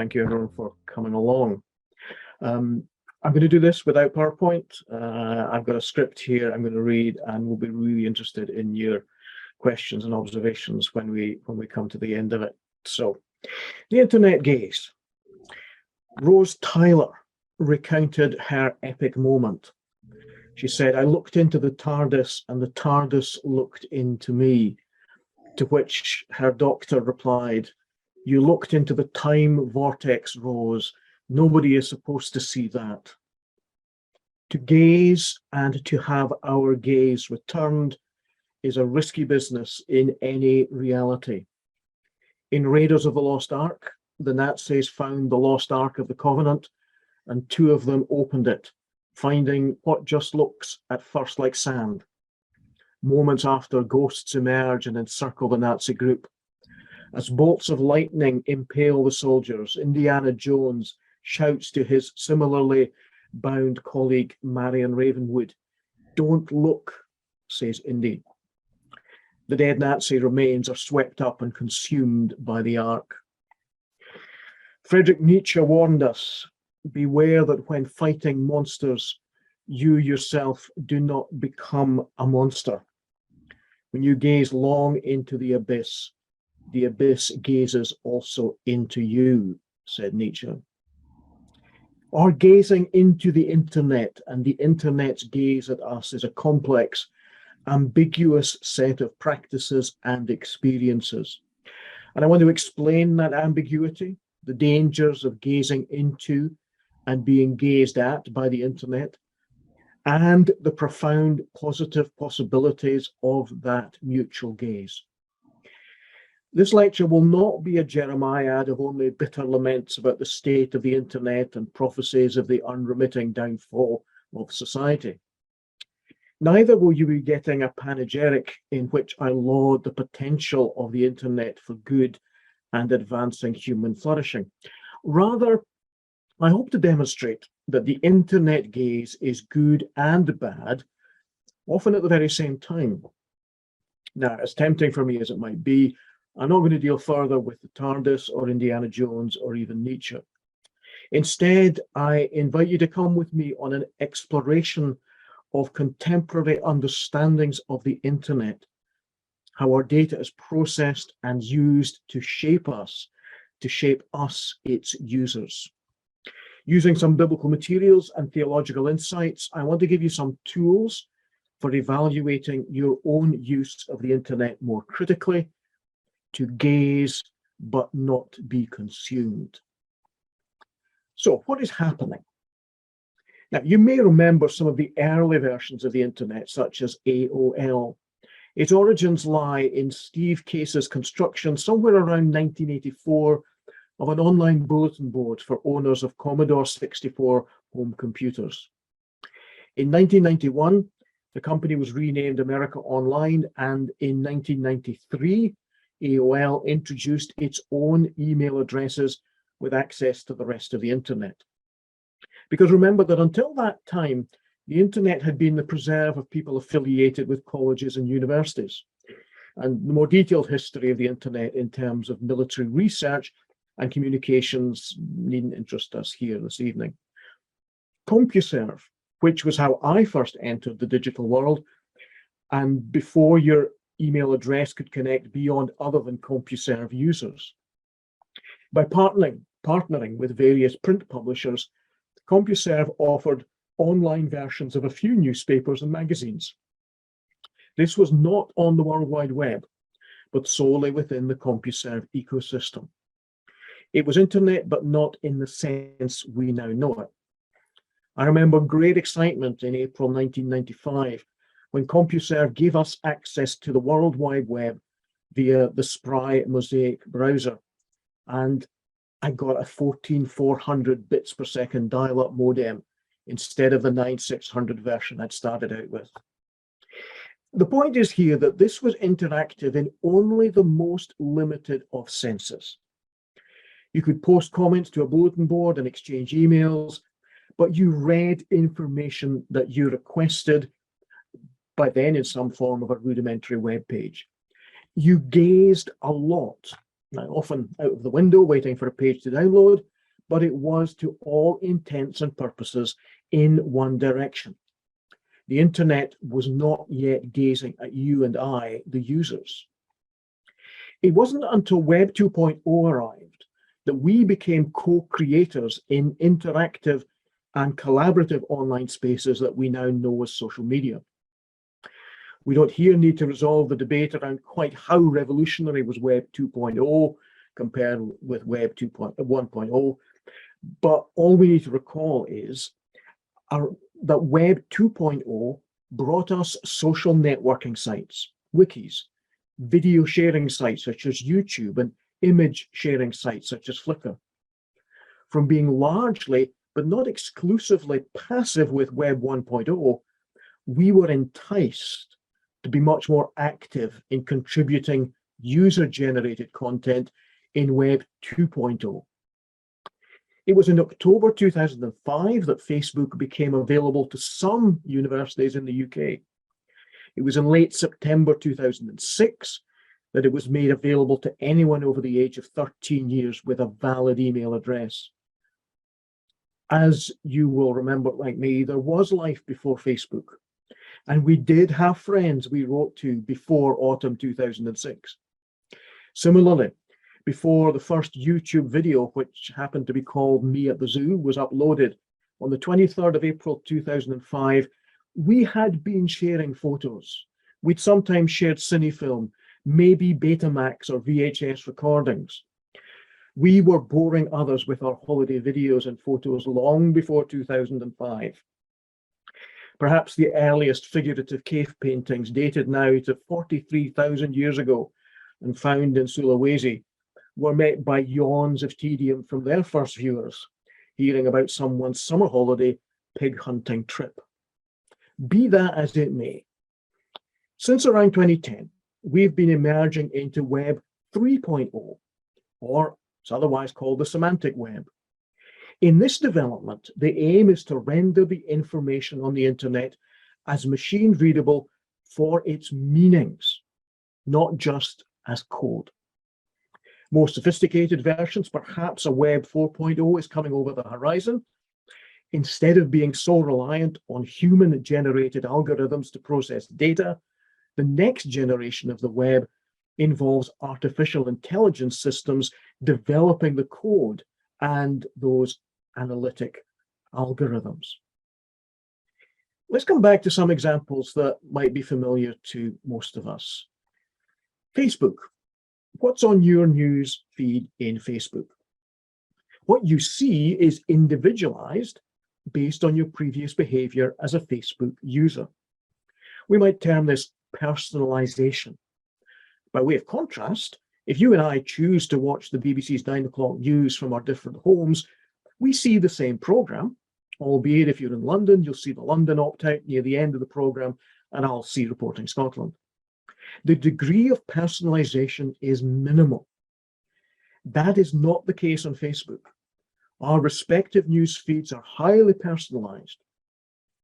thank you everyone for coming along. I'm going to do this without PowerPoint. I've got a script here I'm going to read, and we'll be really interested in your questions and observations when we come to the end of it. So, the internet gaze. Rose Tyler recounted her epic moment. She said, "I looked into the TARDIS and the TARDIS looked into me," to which her doctor replied, "You looked into the time vortex, Rose. Nobody is supposed to see that." To gaze and to have our gaze returned is a risky business in any reality. In Raiders of the Lost Ark, the Nazis found the Lost Ark of the Covenant, and two of them opened it, finding what just looks at first like sand. Moments after, ghosts emerge and encircle the Nazi group. As bolts of lightning impale the soldiers, Indiana Jones shouts to his similarly bound colleague Marion Ravenwood, "Don't look," says Indy. The dead Nazi remains are swept up and consumed by the Ark. Friedrich Nietzsche warned us, "Beware that when fighting monsters, you yourself do not become a monster. When you gaze long into the abyss gazes also into you," said Nietzsche. Our gazing into the internet and the internet's gaze at us is a complex, ambiguous set of practices and experiences. And I want to explain that ambiguity, the dangers of gazing into and being gazed at by the internet, and the profound positive possibilities of that mutual gaze. This lecture will not be a Jeremiad of only bitter laments about the state of the internet and prophecies of the unremitting downfall of society. Neither will you be getting a panegyric in which I laud the potential of the internet for good and advancing human flourishing. Rather, I hope to demonstrate that the internet gaze is good and bad, often at the very same time. Now, as tempting for me as it might be, I'm not going to deal further with the TARDIS or Indiana Jones or even Nietzsche. Instead, I invite you to come with me on an exploration of contemporary understandings of the internet, how our data is processed and used to shape us, its users. Using some biblical materials and theological insights, I want to give you some tools for evaluating your own use of the internet more critically, to gaze but not be consumed. So, what is happening? Now, you may remember some of the early versions of the internet, such as AOL. Its origins lie in Steve Case's construction somewhere around 1984 of an online bulletin board for owners of Commodore 64 home computers. In 1991, the company was renamed America Online, and in 1993, AOL introduced its own email addresses with access to the rest of the internet. Because remember that until that time, the internet had been the preserve of people affiliated with colleges and universities. And the more detailed history of the internet in terms of military research and communications needn't interest us here this evening. CompuServe, which was how I first entered the digital world, and before your email address could connect beyond other than CompuServe users. By partnering with various print publishers, CompuServe offered online versions of a few newspapers and magazines. This was not on the World Wide Web, but solely within the CompuServe ecosystem. It was internet, but not in the sense we now know it. I remember great excitement in April 1995 when CompuServe gave us access to the World Wide Web via the Spry Mosaic browser. And I got a 14,400 bits per second dial-up modem instead of the 9,600 version I'd started out with. The point is here that this was interactive in only the most limited of senses. You could post comments to a bulletin board and exchange emails, but you read information that you requested, by then in some form of a rudimentary web page. You gazed a lot often out of the window waiting for a page to download, but it was to all intents and purposes in one direction. The internet was not yet gazing at you and I, the users. It wasn't until Web 2.0 arrived that we became co-creators in interactive and collaborative online spaces that we now know as social media. We don't here need to resolve the debate around quite how revolutionary was Web 2.0 compared with Web 1.0, but all we need to recall is that Web 2.0 brought us social networking sites, wikis, video sharing sites such as YouTube, and image sharing sites such as Flickr. From being largely, but not exclusively, passive with Web 1.0, we were enticed to be much more active in contributing user-generated content in Web 2.0. It was in October 2005 that Facebook became available to some universities in the UK. It was in late September 2006 that it was made available to anyone over the age of 13 years with a valid email address. As you will remember, like me, there was life before Facebook, and we did have friends we wrote to before autumn 2006. Similarly, before the first YouTube video, which happened to be called Me at the Zoo, was uploaded on the 23rd of April 2005, we had been sharing photos. We'd sometimes shared cinefilm, maybe Betamax or VHS recordings. We were boring others with our holiday videos and photos long before 2005. Perhaps the earliest figurative cave paintings, dated now to 43,000 years ago and found in Sulawesi, were met by yawns of tedium from their first viewers, hearing about someone's summer holiday pig hunting trip. Be that as it may, since around 2010, we've been emerging into Web 3.0, or it's otherwise called the semantic web. In this development, the aim is to render the information on the internet as machine readable for its meanings, not just as code. More sophisticated versions, perhaps a Web 4.0, is coming over the horizon. Instead of being so reliant on human-generated algorithms to process data, the next generation of the web involves artificial intelligence systems developing the code and those analytic algorithms. Let's come back to some examples that might be familiar to most of us. Facebook. What's on your news feed in Facebook? What you see is individualized based on your previous behavior as a Facebook user. We might term this personalization. By way of contrast, if you and I choose to watch the BBC's 9 o'clock news from our different homes, we see the same program, albeit if you're in London, you'll see the London opt-out near the end of the program, and I'll see Reporting Scotland. The degree of personalization is minimal. That is not the case on Facebook. Our respective news feeds are highly personalized.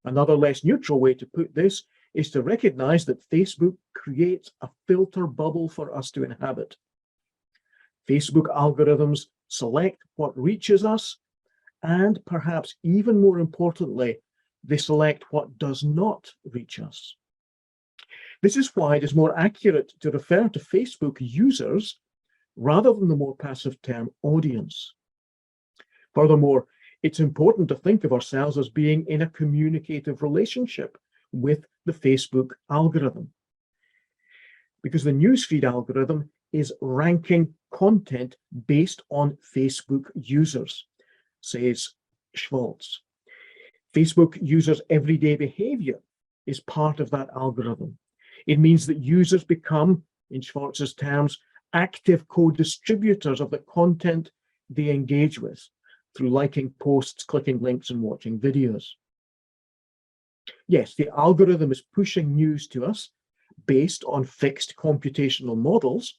Another less neutral way to put this is to recognize that Facebook creates a filter bubble for us to inhabit. Facebook algorithms select what reaches us, and perhaps even more importantly, they select what does not reach us. This is why it is more accurate to refer to Facebook users rather than the more passive term audience. Furthermore, it's important to think of ourselves as being in a communicative relationship with the Facebook algorithm, because the newsfeed algorithm is ranking content based on Facebook users, says Schwartz. Facebook users' everyday behavior is part of that algorithm. It means that users become, in Schwartz's terms, active co-distributors of the content they engage with through liking posts, clicking links, and watching videos. Yes, the algorithm is pushing news to us based on fixed computational models,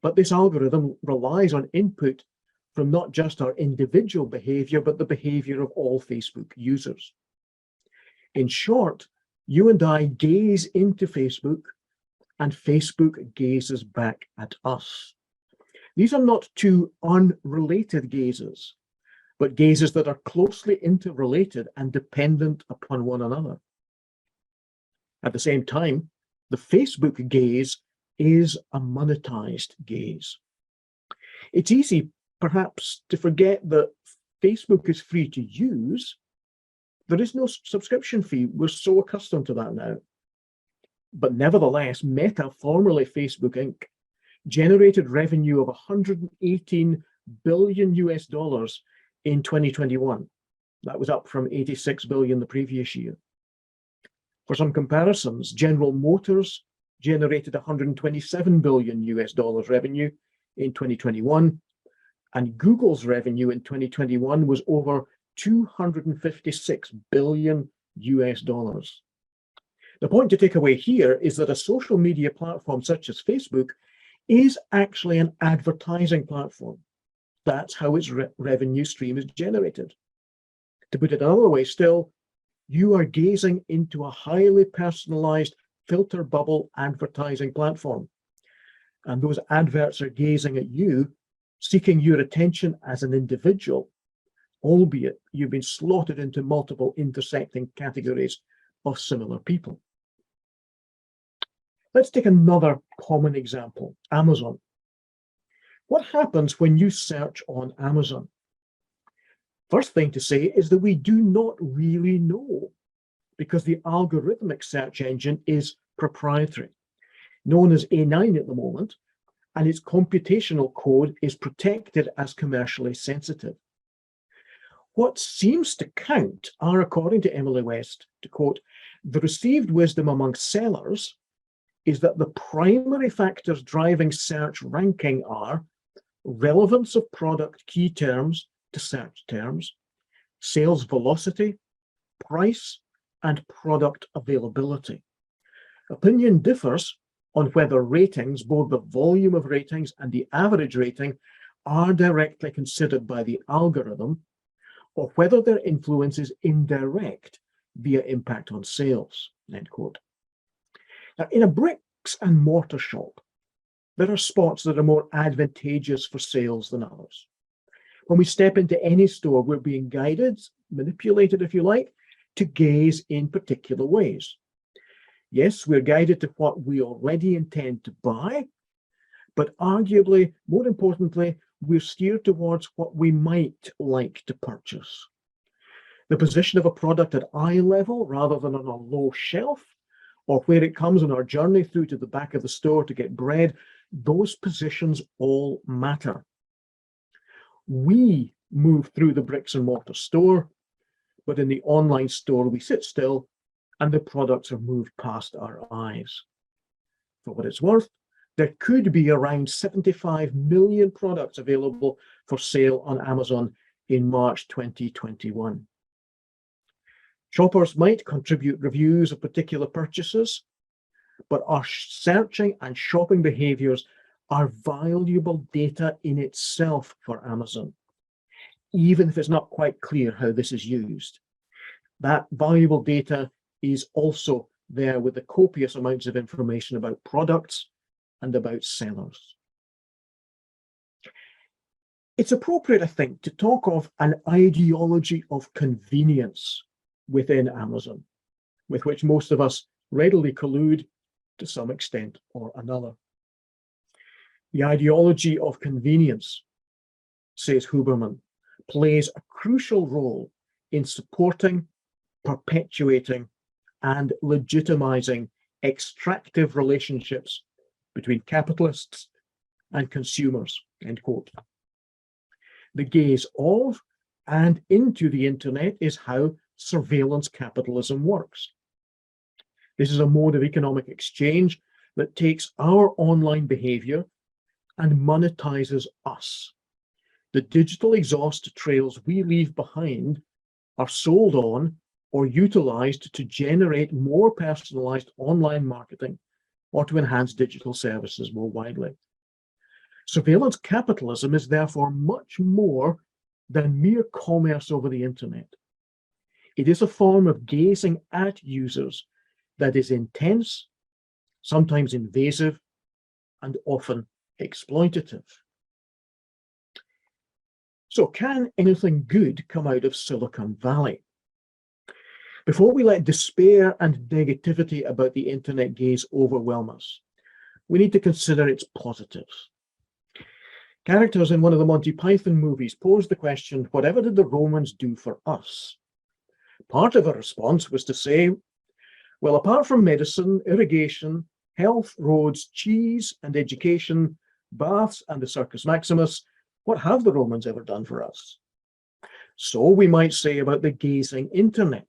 but this algorithm relies on input from not just our individual behavior, but the behavior of all Facebook users. In short, you and I gaze into Facebook, and Facebook gazes back at us. These are not two unrelated gazes, but gazes that are closely interrelated and dependent upon one another. At the same time, the Facebook gaze is a monetized gaze. It's easy, perhaps, to forget that Facebook is free to use. There is no subscription fee. We're so accustomed to that now. But nevertheless, Meta, formerly Facebook Inc., generated revenue of 118 billion US dollars in 2021. That was up from 86 billion the previous year. For some comparisons, General Motors generated 127 billion US dollars revenue in 2021, and Google's revenue in 2021 was over 256 billion US dollars. The point to take away here is that a social media platform such as Facebook is actually an advertising platform. That's how its revenue stream is generated. To put it another way still, you are gazing into a highly personalized filter bubble advertising platform. And those adverts are gazing at you, seeking your attention as an individual, albeit you've been slotted into multiple intersecting categories of similar people. Let's take another common example, Amazon. What happens when you search on Amazon? First thing to say is that we do not really know, because the algorithmic search engine is proprietary, known as A9 at the moment, and its computational code is protected as commercially sensitive. What seems to count are, according to Emily West, to quote, the received wisdom among sellers is that the primary factors driving search ranking are relevance of product key terms to search terms, sales velocity, price, and product availability. Opinion differs on whether ratings, both the volume of ratings and the average rating, are directly considered by the algorithm, or whether their influence is indirect via impact on sales, end quote. Now, in a bricks and mortar shop, there are spots that are more advantageous for sales than others. When we step into any store, we're being guided, manipulated, if you like, to gaze in particular ways. Yes, we're guided to what we already intend to buy, but arguably, more importantly, we're steered towards what we might like to purchase. The position of a product at eye level rather than on a low shelf, or where it comes on our journey through to the back of the store to get bread, those positions all matter. We move through the bricks and mortar store, but in the online store, we sit still and the products are moved past our eyes. For what it's worth, there could be around 75 million products available for sale on Amazon in March 2021. Shoppers might contribute reviews of particular purchases, but our searching and shopping behaviors are valuable data in itself for Amazon, even if it's not quite clear how this is used. That valuable data is also there with the copious amounts of information about products and about sellers. It's appropriate, I think, to talk of an ideology of convenience within Amazon, with which most of us readily collude to some extent or another. The ideology of convenience, says Huberman, plays a crucial role in supporting, perpetuating, and legitimizing extractive relationships between capitalists and consumers, end quote. The gaze of and into the internet is how surveillance capitalism works. This is a mode of economic exchange that takes our online behavior and monetizes us. The digital exhaust trails we leave behind are sold on or utilized to generate more personalized online marketing or to enhance digital services more widely. Surveillance capitalism is therefore much more than mere commerce over the internet. It is a form of gazing at users that is intense, sometimes invasive, and often exploitative. So can anything good come out of Silicon Valley? Before we let despair and negativity about the internet gaze overwhelm us, we need to consider its positives. Characters in one of the Monty Python movies posed the question, whatever did the Romans do for us? Part of a response was to say, well, apart from medicine, irrigation, health, roads, cheese and education, baths and the Circus Maximus, what have the Romans ever done for us? So we might say about the gazing internet.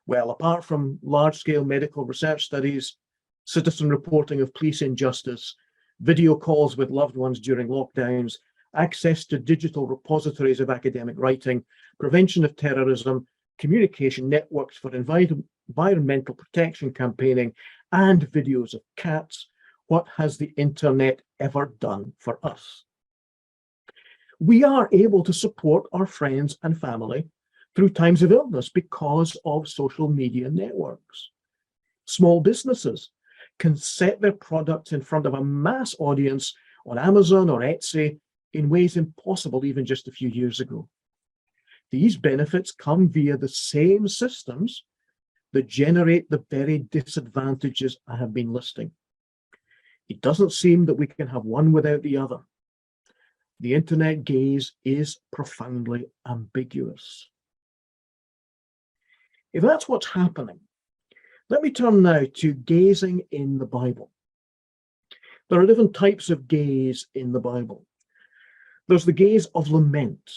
Well, apart from large-scale medical research studies, citizen reporting of police injustice, video calls with loved ones during lockdowns, access to digital repositories of academic writing, prevention of terrorism, communication networks for environmental protection campaigning, and videos of cats, what has the internet ever done for us? We are able to support our friends and family through times of illness because of social media networks. Small businesses can set their products in front of a mass audience on Amazon or Etsy in ways impossible even just a few years ago. These benefits come via the same systems that generate the very disadvantages I have been listing. It doesn't seem that we can have one without the other. The internet gaze is profoundly ambiguous. If that's what's happening, let me turn now to gazing in the Bible. There are different types of gaze in the Bible. There's the gaze of lament,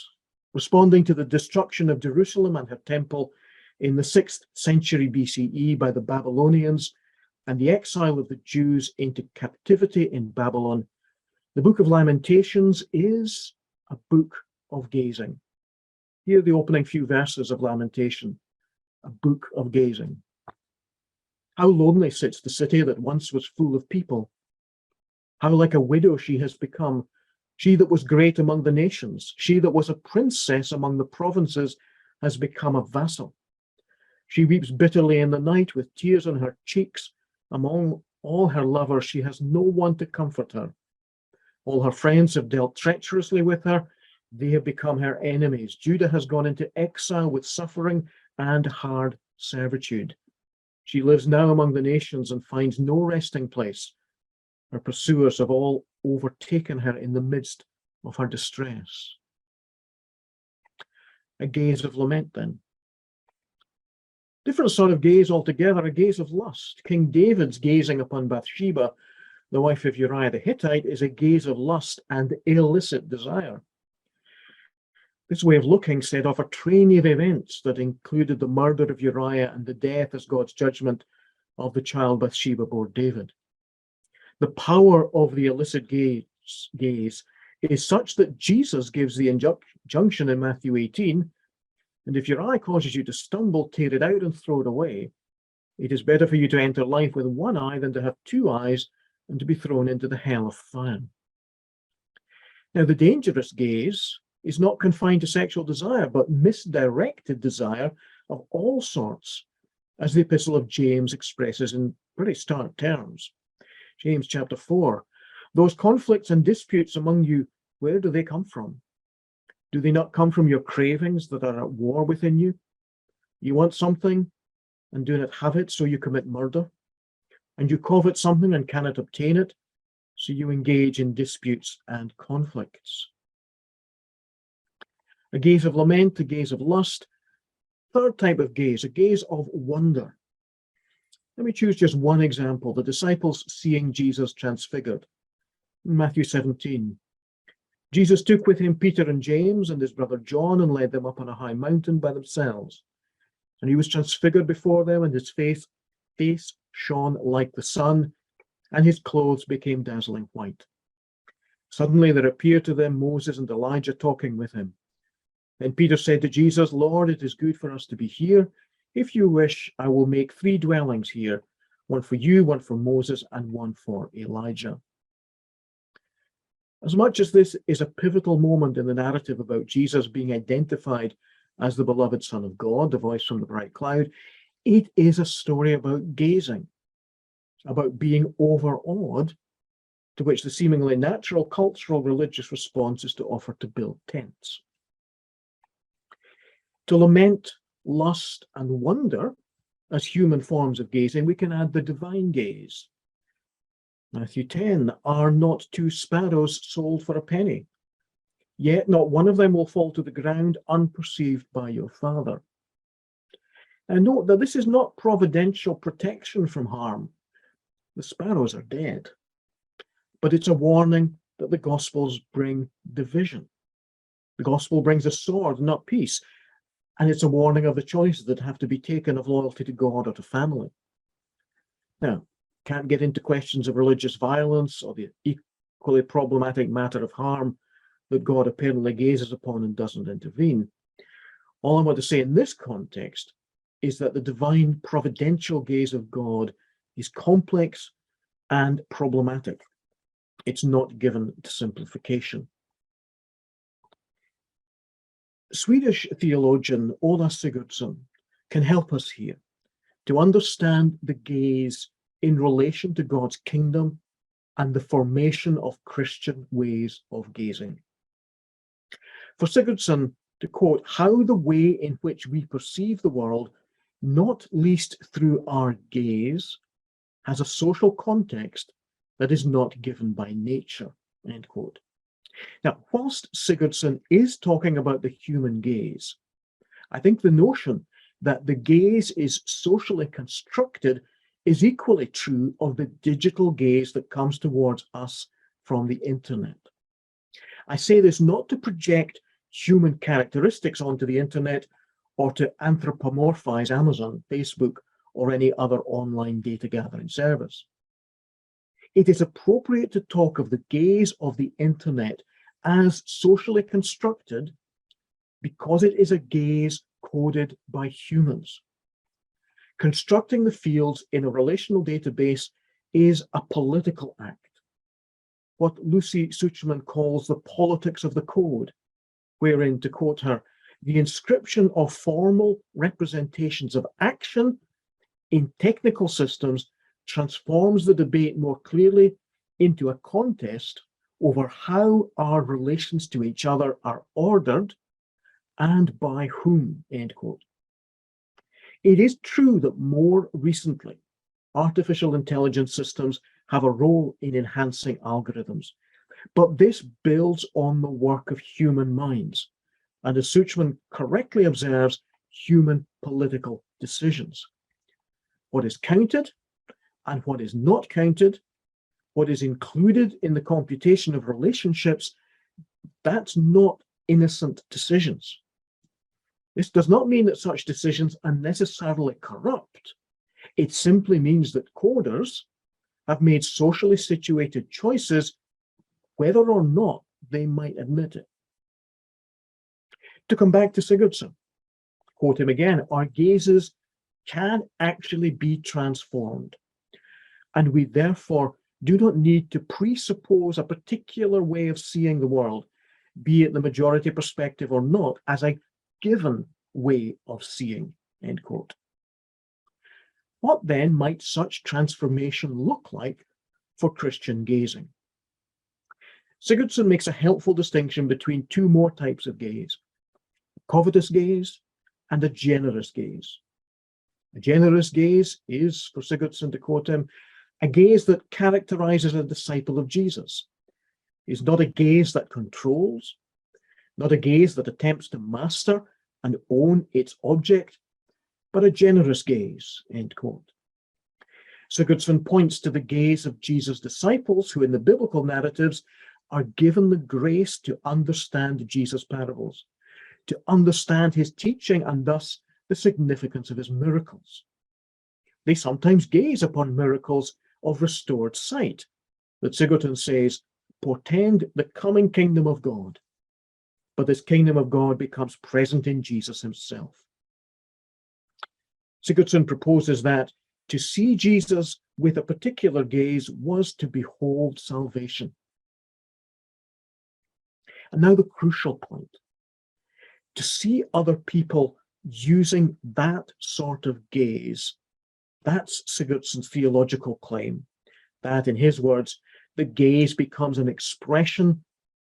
responding to the destruction of Jerusalem and her temple in the 6th century BCE by the Babylonians and the exile of the Jews into captivity in Babylon. The Book of Lamentations is a book of gazing. Hear the opening few verses of Lamentation, a book of gazing. How lonely sits the city that once was full of people. How like a widow she has become, she that was great among the nations, she that was a princess among the provinces has become a vassal. She weeps bitterly in the night with tears on her cheeks. Among all her lovers, she has no one to comfort her. All her friends have dealt treacherously with her. They have become her enemies. Judah has gone into exile with suffering and hard servitude. She lives now among the nations and finds no resting place. Her pursuers have all overtaken her in the midst of her distress. A gaze of lament, then. Different sort of gaze altogether, a gaze of lust. King David's gazing upon Bathsheba, the wife of Uriah the Hittite, is a gaze of lust and illicit desire. This way of looking set off a train of events that included the murder of Uriah and the death as God's judgment of the child Bathsheba bore David. The power of the illicit gaze is such that Jesus gives the injunction in Matthew 18, and if your eye causes you to stumble, tear it out and throw it away. It is better for you to enter life with one eye than to have two eyes and to be thrown into the hell of fire. Now, the dangerous gaze is not confined to sexual desire, but misdirected desire of all sorts, as the Epistle of James expresses in pretty stark terms. James chapter 4, those conflicts and disputes among you, where do they come from? Do they not come from your cravings that are at war within you? You want something and do not have it, so you commit murder. And you covet something and cannot obtain it, so you engage in disputes and conflicts. A gaze of lament, a gaze of lust. Third type of gaze, a gaze of wonder. Let me choose just one example, the disciples seeing Jesus transfigured. In Matthew 17, Jesus took with him Peter and James and his brother John and led them up on a high mountain by themselves. And he was transfigured before them, and his face shone like the sun, and his clothes became dazzling white. Suddenly there appeared to them Moses and Elijah talking with him. Then Peter said to Jesus, Lord, it is good for us to be here. If you wish, I will make 3 dwellings here, one for you, one for Moses, and one for Elijah. As much as this is a pivotal moment in the narrative about Jesus being identified as the beloved Son of God, the voice from the bright cloud, it is a story about gazing, about being overawed, to which the seemingly natural cultural religious response is to offer to build tents. To lament, lust, and wonder as human forms of gazing, we can add the divine gaze. Matthew 10, are not two sparrows sold for a penny? Yet not one of them will fall to the ground unperceived by your Father. And note that this is not providential protection from harm. The sparrows are dead. But it's a warning that the Gospels bring division. The Gospel brings a sword, not peace. And it's a warning of the choices that have to be taken of loyalty to God or to family. Now, can't get into questions of religious violence or the equally problematic matter of harm that God apparently gazes upon and doesn't intervene. All I want to say in this context is that the divine providential gaze of God is complex and problematic. It's not given to simplification. Swedish theologian Ola Sigurdsson can help us here to understand the gaze in relation to God's kingdom and the formation of Christian ways of gazing. For Sigurdsson, to quote, how the way in which we perceive the world, not least through our gaze, has a social context that is not given by nature, end quote. Now, whilst Sigurdsson is talking about the human gaze, I think the notion that the gaze is socially constructed is equally true of the digital gaze that comes towards us from the internet. I say this not to project human characteristics onto the internet or to anthropomorphize Amazon, Facebook, or any other online data gathering service. It is appropriate to talk of the gaze of the internet as socially constructed because it is a gaze coded by humans. Constructing the fields in a relational database is a political act, what Lucy Suchman calls the politics of the code, wherein, to quote her, the inscription of formal representations of action in technical systems transforms the debate more clearly into a contest over how our relations to each other are ordered and by whom, end quote. It is true that more recently, artificial intelligence systems have a role in enhancing algorithms, but this builds on the work of human minds, and as Suchman correctly observes, human political decisions. What is counted and what is not counted, what is included in the computation of relationships, that's not innocent decisions. This does not mean that such decisions are necessarily corrupt. It simply means that coders have made socially situated choices, whether or not they might admit it. To come back to Sigurdsson, quote him again, our gazes can actually be transformed, and we therefore do not need to presuppose a particular way of seeing the world, be it the majority perspective or not, as a given way of seeing, end quote. What then might such transformation look like for Christian gazing? Sigurdsson makes a helpful distinction between two more types of gaze, a covetous gaze and a generous gaze. A generous gaze is, for Sigurdsson to quote him, a gaze that characterizes a disciple of Jesus. It's not a gaze that controls, not a gaze that attempts to master and own its object, but a generous gaze, end quote. Sigurdsson points to the gaze of Jesus' disciples, who in the biblical narratives are given the grace to understand Jesus' parables, to understand his teaching and thus the significance of his miracles. They sometimes gaze upon miracles of restored sight that Sigurdsson says portend the coming kingdom of God, but this kingdom of God becomes present in Jesus himself. Sigurdsson proposes that to see Jesus with a particular gaze was to behold salvation. And now the crucial point. To see other people using that sort of gaze, that's Sigurdsson's theological claim, that, in his words, the gaze becomes an expression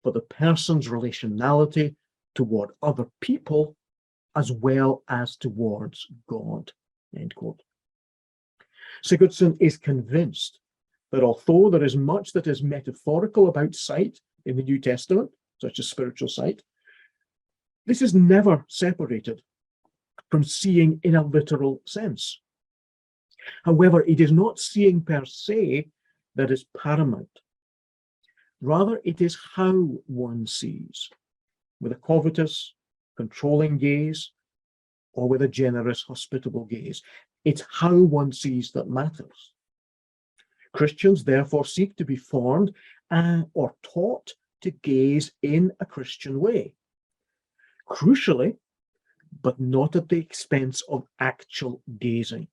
for the person's relationality toward other people as well as towards God. End quote. Sigurdsson is convinced that although there is much that is metaphorical about sight in the New Testament, such as spiritual sight, this is never separated from seeing in a literal sense. However, it is not seeing per se that is paramount. Rather, it is how one sees, with a covetous, controlling gaze, or with a generous, hospitable gaze. It's how one sees that matters. Christians therefore seek to be formed or taught to gaze in a Christian way. Crucially, but not at the expense of actual gazing.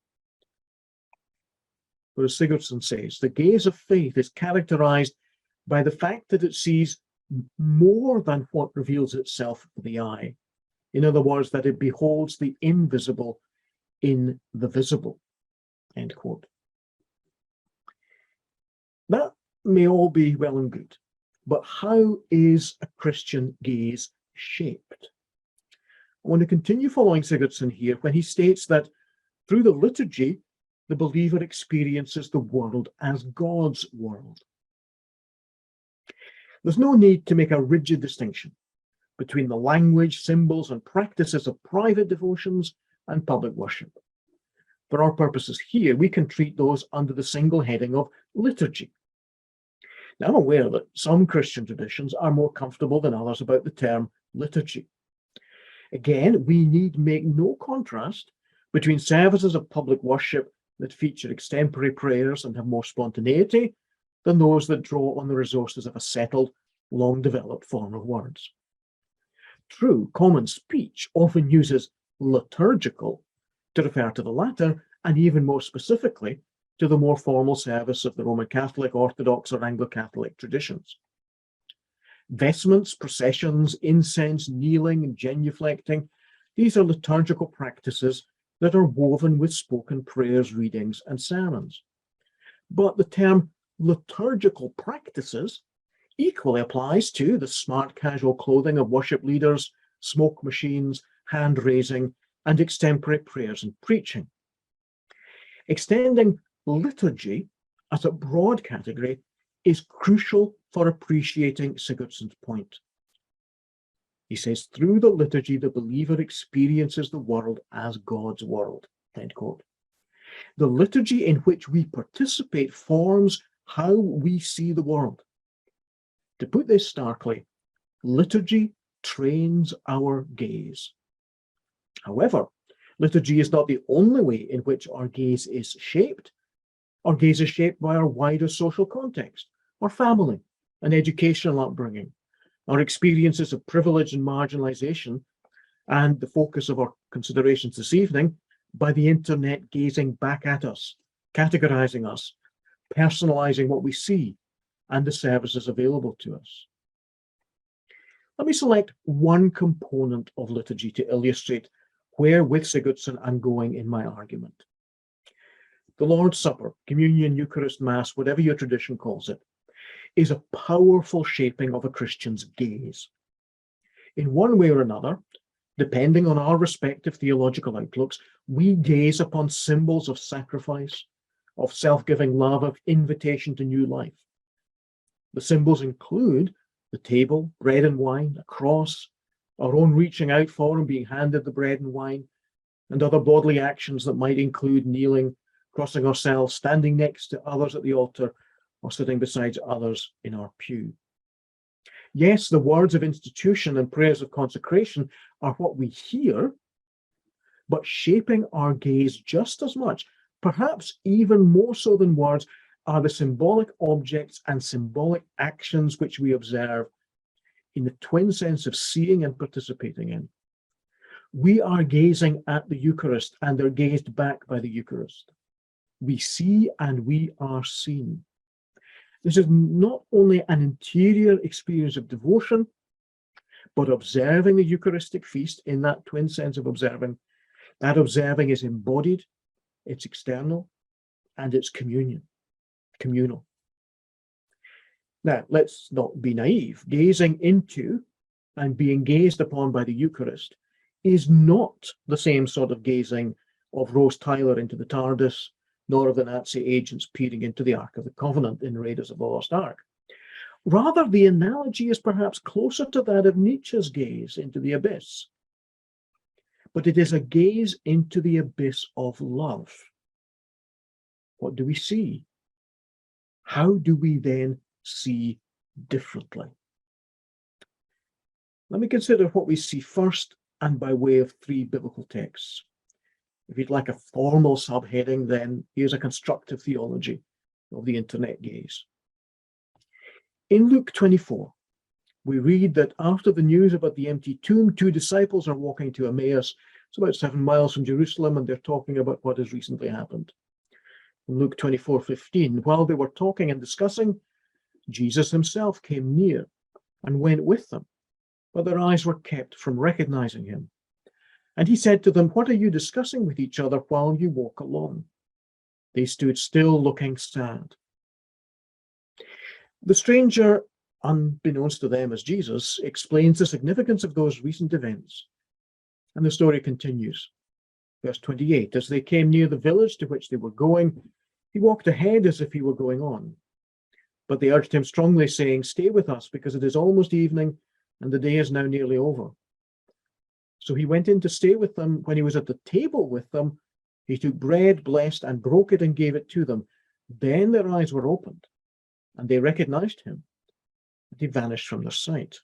But as Sigurdsson says, the gaze of faith is characterized by the fact that it sees more than what reveals itself to the eye. In other words, that it beholds the invisible in the visible. End quote. That may all be well and good, but how is a Christian gaze shaped? I want to continue following Sigurdsson here when he states that through the liturgy, the believer experiences the world as God's world. There's no need to make a rigid distinction between the language, symbols, and practices of private devotions and public worship. For our purposes here, we can treat those under the single heading of liturgy. Now, I'm aware that some Christian traditions are more comfortable than others about the term liturgy. Again, we need make no contrast between services of public worship that feature extempore prayers and have more spontaneity than those that draw on the resources of a settled, long-developed form of words. True, common speech often uses liturgical to refer to the latter, and even more specifically, to the more formal service of the Roman Catholic, Orthodox, or Anglo-Catholic traditions. Vestments, processions, incense, kneeling, and genuflecting, these are liturgical practices that are woven with spoken prayers, readings, and sermons. But the term liturgical practices equally applies to the smart casual clothing of worship leaders, smoke machines, hand-raising, and extempore prayers and preaching. Extending liturgy as a broad category is crucial for appreciating Sigurdsson's point. He says, through the liturgy, the believer experiences the world as God's world, end quote. The liturgy in which we participate forms how we see the world. To put this starkly, liturgy trains our gaze. However, liturgy is not the only way in which our gaze is shaped. Our gaze is shaped by our wider social context, our family and educational upbringing, our experiences of privilege and marginalization, and the focus of our considerations this evening, by the internet gazing back at us, categorizing us, personalizing what we see, and the services available to us. Let me select one component of liturgy to illustrate where, with Sigurdsson, I'm going in my argument. The Lord's Supper, Communion, Eucharist, Mass, whatever your tradition calls it, is a powerful shaping of a Christian's gaze. In one way or another, depending on our respective theological outlooks, we gaze upon symbols of sacrifice, of self-giving love, of invitation to new life. The symbols include the table, bread and wine, a cross, our own reaching out for and being handed the bread and wine, and other bodily actions that might include kneeling, crossing ourselves, standing next to others at the altar, or sitting beside others in our pew. Yes, the words of institution and prayers of consecration are what we hear, but shaping our gaze just as much, perhaps even more so than words, are the symbolic objects and symbolic actions which we observe in the twin sense of seeing and participating in. We are gazing at the Eucharist and are gazed back by the Eucharist. We see and we are seen. This is not only an interior experience of devotion, but observing the Eucharistic feast in that twin sense of observing. That observing is embodied, it's external, and it's communal. Now, let's not be naive. Gazing into and being gazed upon by the Eucharist is not the same sort of gazing of Rose Tyler into the TARDIS, nor of the Nazi agents peering into the Ark of the Covenant in Raiders of the Lost Ark. Rather, the analogy is perhaps closer to that of Nietzsche's gaze into the abyss. But it is a gaze into the abyss of love. What do we see? How do we then see differently? Let me consider what we see first, and by way of 3 biblical texts. If you'd like a formal subheading, then here's a constructive theology of the internet gaze. In Luke 24, we read that after the news about the empty tomb, 2 disciples are walking to Emmaus. It's about 7 miles from Jerusalem, and they're talking about what has recently happened. In Luke 24:15, while they were talking and discussing, Jesus himself came near and went with them, but their eyes were kept from recognizing him. And he said to them, "What are you discussing with each other while you walk along?" They stood still, looking sad. The stranger, unbeknownst to them as Jesus, explains the significance of those recent events. And the story continues. Verse 28, as they came near the village to which they were going, he walked ahead as if he were going on. But they urged him strongly, saying, "Stay with us, because it is almost evening, and the day is now nearly over." So he went in to stay with them. When he was at the table with them, he took bread, blessed, and broke it, and gave it to them. Then their eyes were opened, and they recognized him, and he vanished from their sight.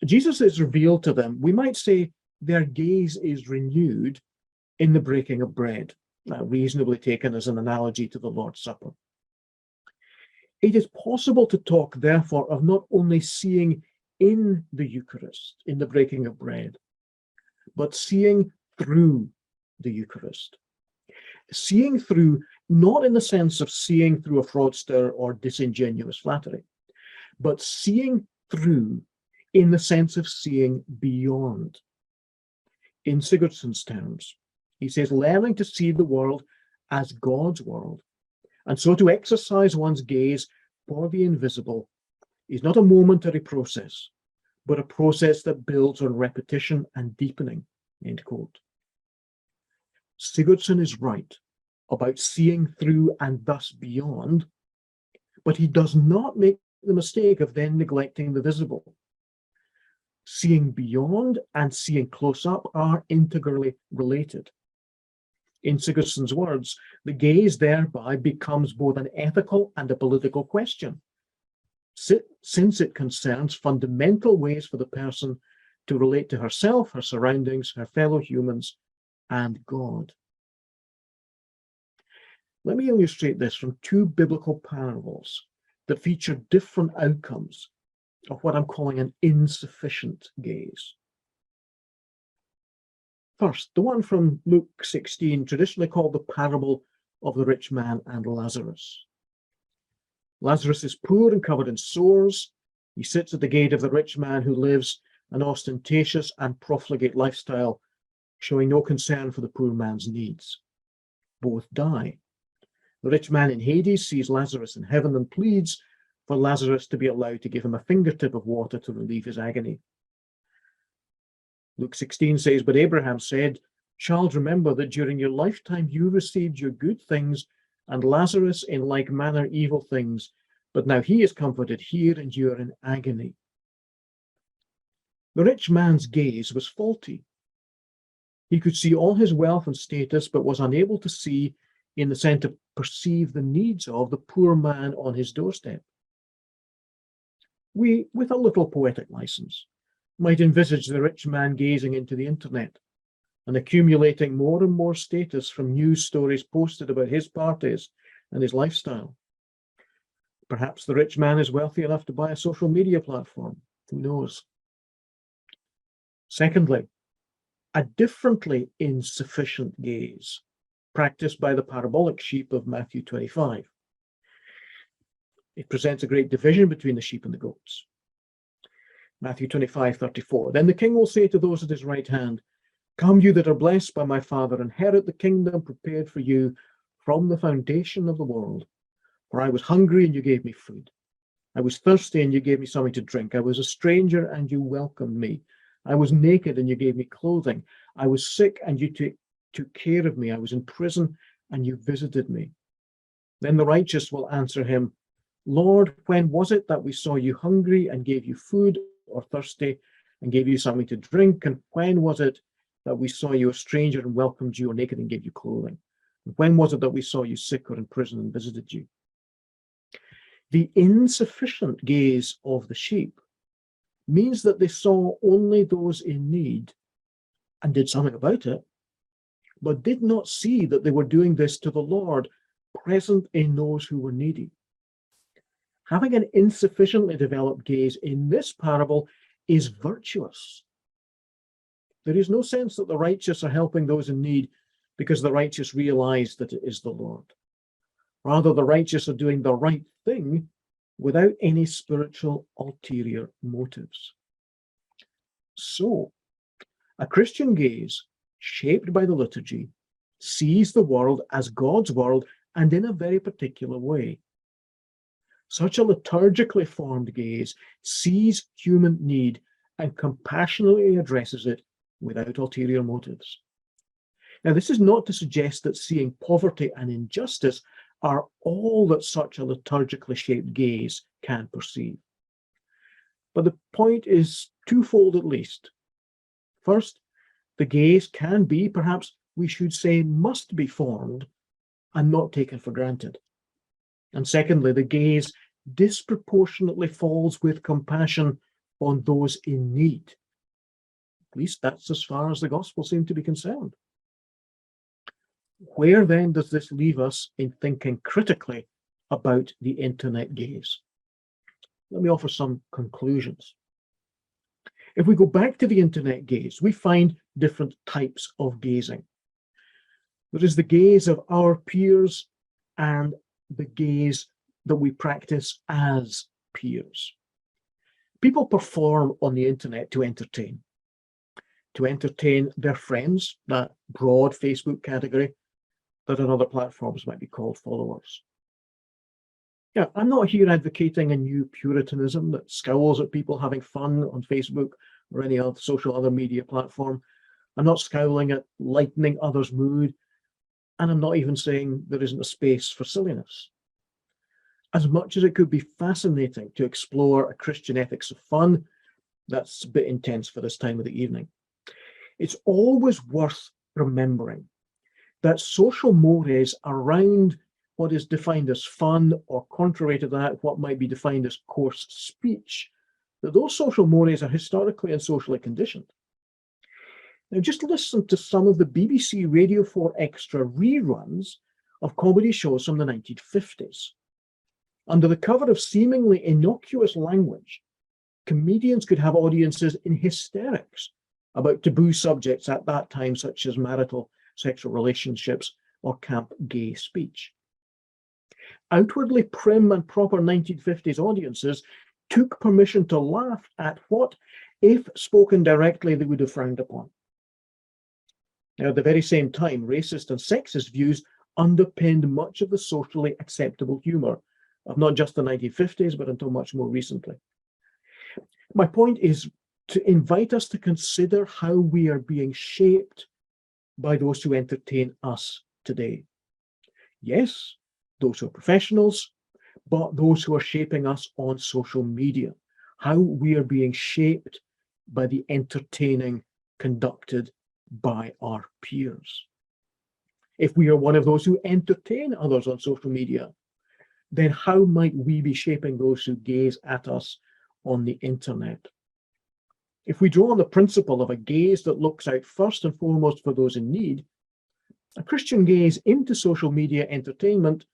Jesus is revealed to them. We might say their gaze is renewed in the breaking of bread, reasonably taken as an analogy to the Lord's Supper. It is possible to talk, therefore, of not only seeing in the Eucharist, in the breaking of bread, but seeing through the Eucharist. Seeing through, not in the sense of seeing through a fraudster or disingenuous flattery, but seeing through in the sense of seeing beyond. In Sigurdsson's terms, he says, learning to see the world as God's world, and so to exercise one's gaze for the invisible, is not a momentary process, but a process that builds on repetition and deepening, end quote. Sigurdsson is right about seeing through and thus beyond, but he does not make the mistake of then neglecting the visible. Seeing beyond and seeing close up are integrally related. In Sigurdsson's words, the gaze thereby becomes both an ethical and a political question, since it concerns fundamental ways for the person to relate to herself, her surroundings, her fellow humans, and God. Let me illustrate this from 2 biblical parables that feature different outcomes of what I'm calling an insufficient gaze. First, the one from Luke 16, traditionally called the parable of the rich man and Lazarus. Lazarus is poor and covered in sores. He sits at the gate of the rich man who lives an ostentatious and profligate lifestyle, showing no concern for the poor man's needs. Both die. The rich man in Hades sees Lazarus in heaven and pleads for Lazarus to be allowed to give him a fingertip of water to relieve his agony. Luke 16 says, but Abraham said, "Child, remember that during your lifetime you received your good things, and Lazarus in like manner evil things, but now he is comforted here and you are in agony." The rich man's gaze was faulty. He could see all his wealth and status, but was unable to see, in the sense to perceive the needs of the poor man on his doorstep. We, with a little poetic license, might envisage the rich man gazing into the internet and accumulating more and more status from news stories posted about his parties and his lifestyle. Perhaps the rich man is wealthy enough to buy a social media platform. Who knows? Secondly, a differently insufficient gaze practiced by the parabolic sheep of Matthew 25. It presents a great division between the sheep and the goats. Matthew 25:34. Then the king will say to those at his right hand, "Come, you that are blessed by my Father, inherit the kingdom prepared for you from the foundation of the world. For I was hungry and you gave me food. I was thirsty and you gave me something to drink. I was a stranger and you welcomed me. I was naked and you gave me clothing. I was sick and you took care of me. I was in prison and you visited me. Then the righteous will answer him, Lord, when was it that we saw you hungry and gave you food, or thirsty and gave you something to drink? And when was it that we saw you a stranger and welcomed you, or naked and gave you clothing? And when was it that we saw you sick or in prison and visited you? The insufficient gaze of the sheep means that they saw only those in need and did something about it, but did not see that they were doing this to the Lord, present in those who were needy. Having an insufficiently developed gaze in this parable is virtuous. There is no sense that the righteous are helping those in need because the righteous realize that it is the Lord. Rather, the righteous are doing the right thing without any spiritual ulterior motives. So, a Christian gaze, shaped by the liturgy, sees the world as God's world and in a very particular way. Such a liturgically formed gaze sees human need and compassionately addresses it without ulterior motives. Now, this is not to suggest that seeing poverty and injustice are all that such a liturgically shaped gaze can perceive. But the point is twofold at least. First, the gaze can be, perhaps we should say must be, formed and not taken for granted. And secondly, the gaze disproportionately falls with compassion on those in need. At least that's as far as the gospel seems to be concerned. Where then does this leave us in thinking critically about the internet gaze? Let me offer some conclusions. If we go back to the internet gaze, we find different types of gazing. There is the gaze of our peers and the gaze that we practice as peers. People perform on the internet to entertain their friends, that broad Facebook category that on other platforms might be called followers. Yeah, I'm not here advocating a new Puritanism that scowls at people having fun on Facebook or any other other media platform. I'm not scowling at lightening others' mood, and I'm not even saying there isn't a space for silliness. As much as it could be fascinating to explore a Christian ethics of fun, that's a bit intense for this time of the evening. It's always worth remembering that social mores around what is defined as fun, or contrary to that, what might be defined as coarse speech, that those social mores are historically and socially conditioned. Now, just listen to some of the BBC Radio 4 Extra reruns of comedy shows from the 1950s. Under the cover of seemingly innocuous language, comedians could have audiences in hysterics about taboo subjects at that time, such as marital sexual relationships or camp gay speech. Outwardly prim and proper 1950s audiences took permission to laugh at what, if spoken directly, they would have frowned upon. Now, at the very same time, racist and sexist views underpinned much of the socially acceptable humour of not just the 1950s, but until much more recently. My point is to invite us to consider how we are being shaped by those who entertain us today. Yes, those who are professionals, but those who are shaping us on social media, how we are being shaped by the entertaining conducted by our peers. If we are one of those who entertain others on social media, then how might we be shaping those who gaze at us on the internet? If we draw on the principle of a gaze that looks out first and foremost for those in need, a Christian gaze into social media entertainment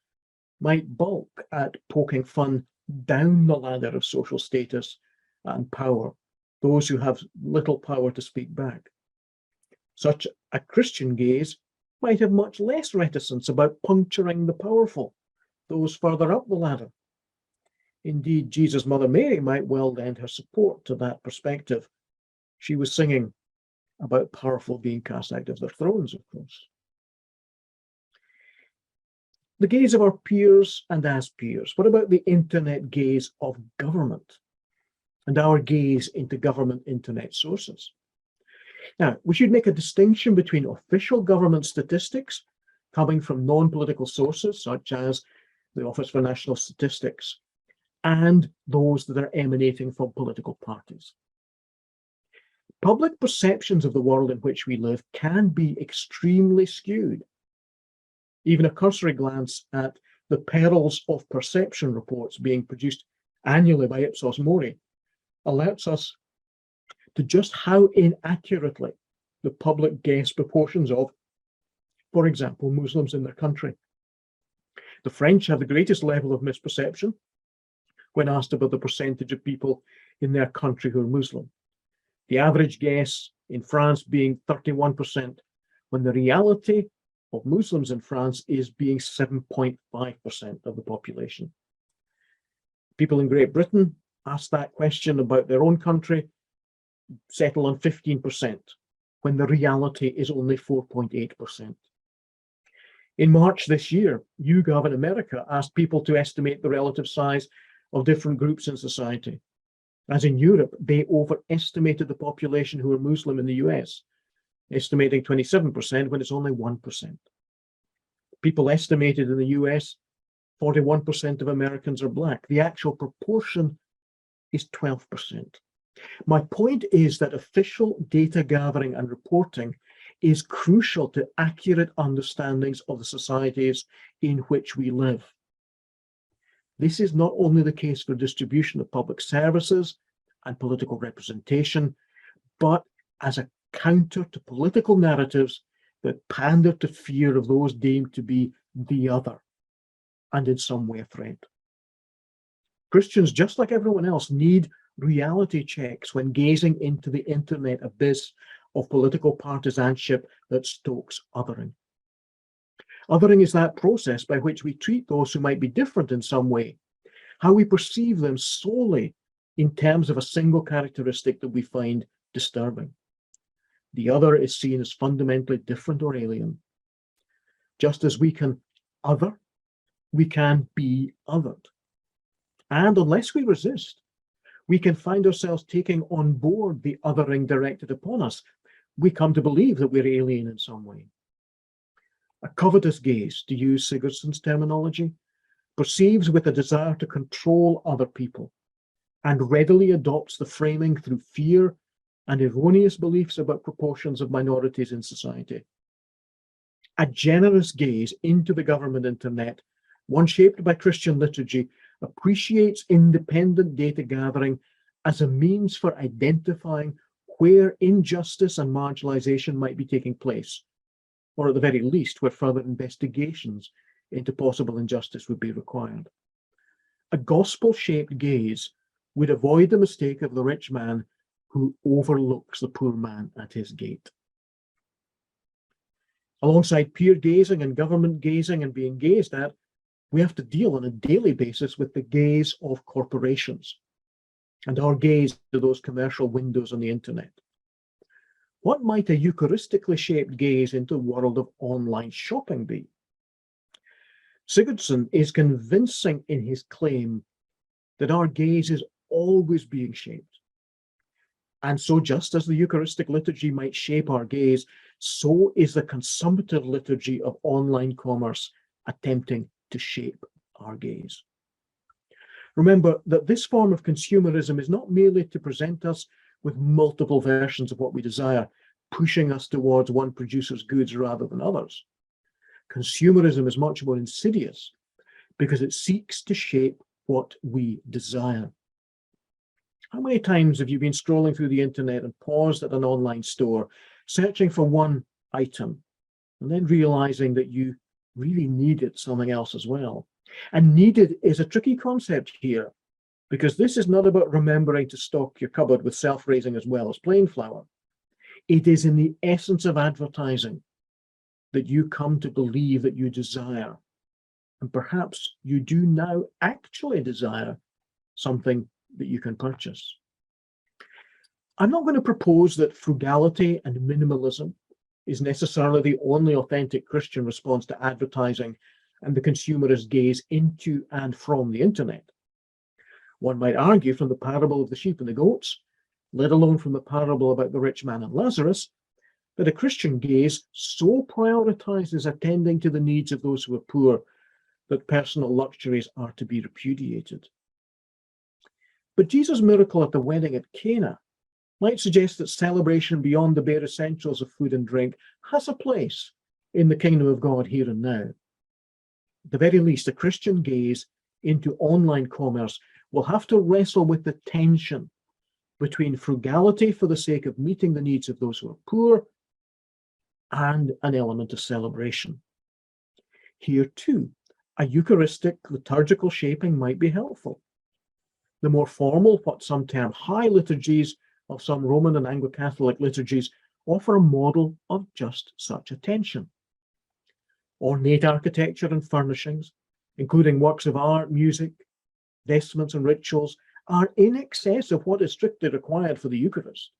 might balk at poking fun down the ladder of social status and power, those who have little power to speak back. Such a Christian gaze might have much less reticence about puncturing the powerful, those further up the ladder. Indeed, Jesus' mother Mary might well lend her support to that perspective. She was singing about powerful being cast out of their thrones, of course. The gaze of our peers and as peers. What about the internet gaze of government and our gaze into government internet sources? Now, we should make a distinction between official government statistics coming from non-political sources, such as the Office for National Statistics, and those that are emanating from political parties. Public perceptions of the world in which we live can be extremely skewed. Even a cursory glance at the perils of perception reports being produced annually by Ipsos Mori alerts us to just how inaccurately the public guess proportions of, for example, Muslims in their country. The French have the greatest level of misperception when asked about the percentage of people in their country who are Muslim. The average guess in France being 31%, when the reality of Muslims in France is being 7.5% of the population. People in Great Britain asked that question about their own country, settle on 15%, when the reality is only 4.8%. In March this year, YouGov in America asked people to estimate the relative size of different groups in society. As in Europe, they overestimated the population who are Muslim in the US, estimating 27% when it's only 1%. People estimated in the US, 41% of Americans are Black. The actual proportion is 12%. My point is that official data gathering and reporting is crucial to accurate understandings of the societies in which we live. This is not only the case for distribution of public services and political representation, but as a counter to political narratives that pander to fear of those deemed to be the other and in some way a threat. Christians, just like everyone else, need reality checks when gazing into the internet abyss of political partisanship that stokes othering. Othering is that process by which we treat those who might be different in some way, how we perceive them solely in terms of a single characteristic that we find disturbing. The other is seen as fundamentally different or alien. Just as we can other, we can be othered. And unless we resist, we can find ourselves taking on board the othering directed upon us. We come to believe that we're alien in some way. A covetous gaze, to use Sigurdsson's terminology, perceives with a desire to control other people and readily adopts the framing through fear and erroneous beliefs about proportions of minorities in society. A generous gaze into the government internet, one shaped by Christian liturgy, appreciates independent data gathering as a means for identifying where injustice and marginalization might be taking place, or at the very least, where further investigations into possible injustice would be required. A gospel-shaped gaze would avoid the mistake of the rich man who overlooks the poor man at his gate. Alongside peer gazing and government gazing and being gazed at, we have to deal on a daily basis with the gaze of corporations and our gaze to those commercial windows on the internet. What might a Eucharistically shaped gaze into the world of online shopping be? Sigurdsson is convincing in his claim that our gaze is always being shaped. And so just as the Eucharistic liturgy might shape our gaze, so is the consumptive liturgy of online commerce attempting to shape our gaze. Remember that this form of consumerism is not merely to present us with multiple versions of what we desire, pushing us towards one producer's goods rather than others. Consumerism is much more insidious because it seeks to shape what we desire. How many times have you been scrolling through the internet and paused at an online store, searching for one item, and then realizing that you really needed something else as well? And needed is a tricky concept here, because this is not about remembering to stock your cupboard with self-raising as well as plain flour. It is in the essence of advertising that you come to believe that you desire, and perhaps you do now actually desire something that you can purchase. I'm not going to propose that frugality and minimalism is necessarily the only authentic Christian response to advertising and the consumerist gaze into and from the internet. One might argue from the parable of the sheep and the goats let alone from the parable about the rich man and Lazarus, that a Christian gaze so prioritizes attending to the needs of those who are poor that personal luxuries are to be repudiated. But Jesus' miracle at the wedding at Cana might suggest that celebration beyond the bare essentials of food and drink has a place in the kingdom of God here and now. At the very least, a Christian gaze into online commerce will have to wrestle with the tension between frugality for the sake of meeting the needs of those who are poor and an element of celebration. Here too, a Eucharistic liturgical shaping might be helpful. The more formal, what some term high liturgies of some Roman and Anglo-Catholic liturgies offer a model of just such attention. Ornate architecture and furnishings, including works of art, music, vestments and rituals, are in excess of what is strictly required for the Eucharist.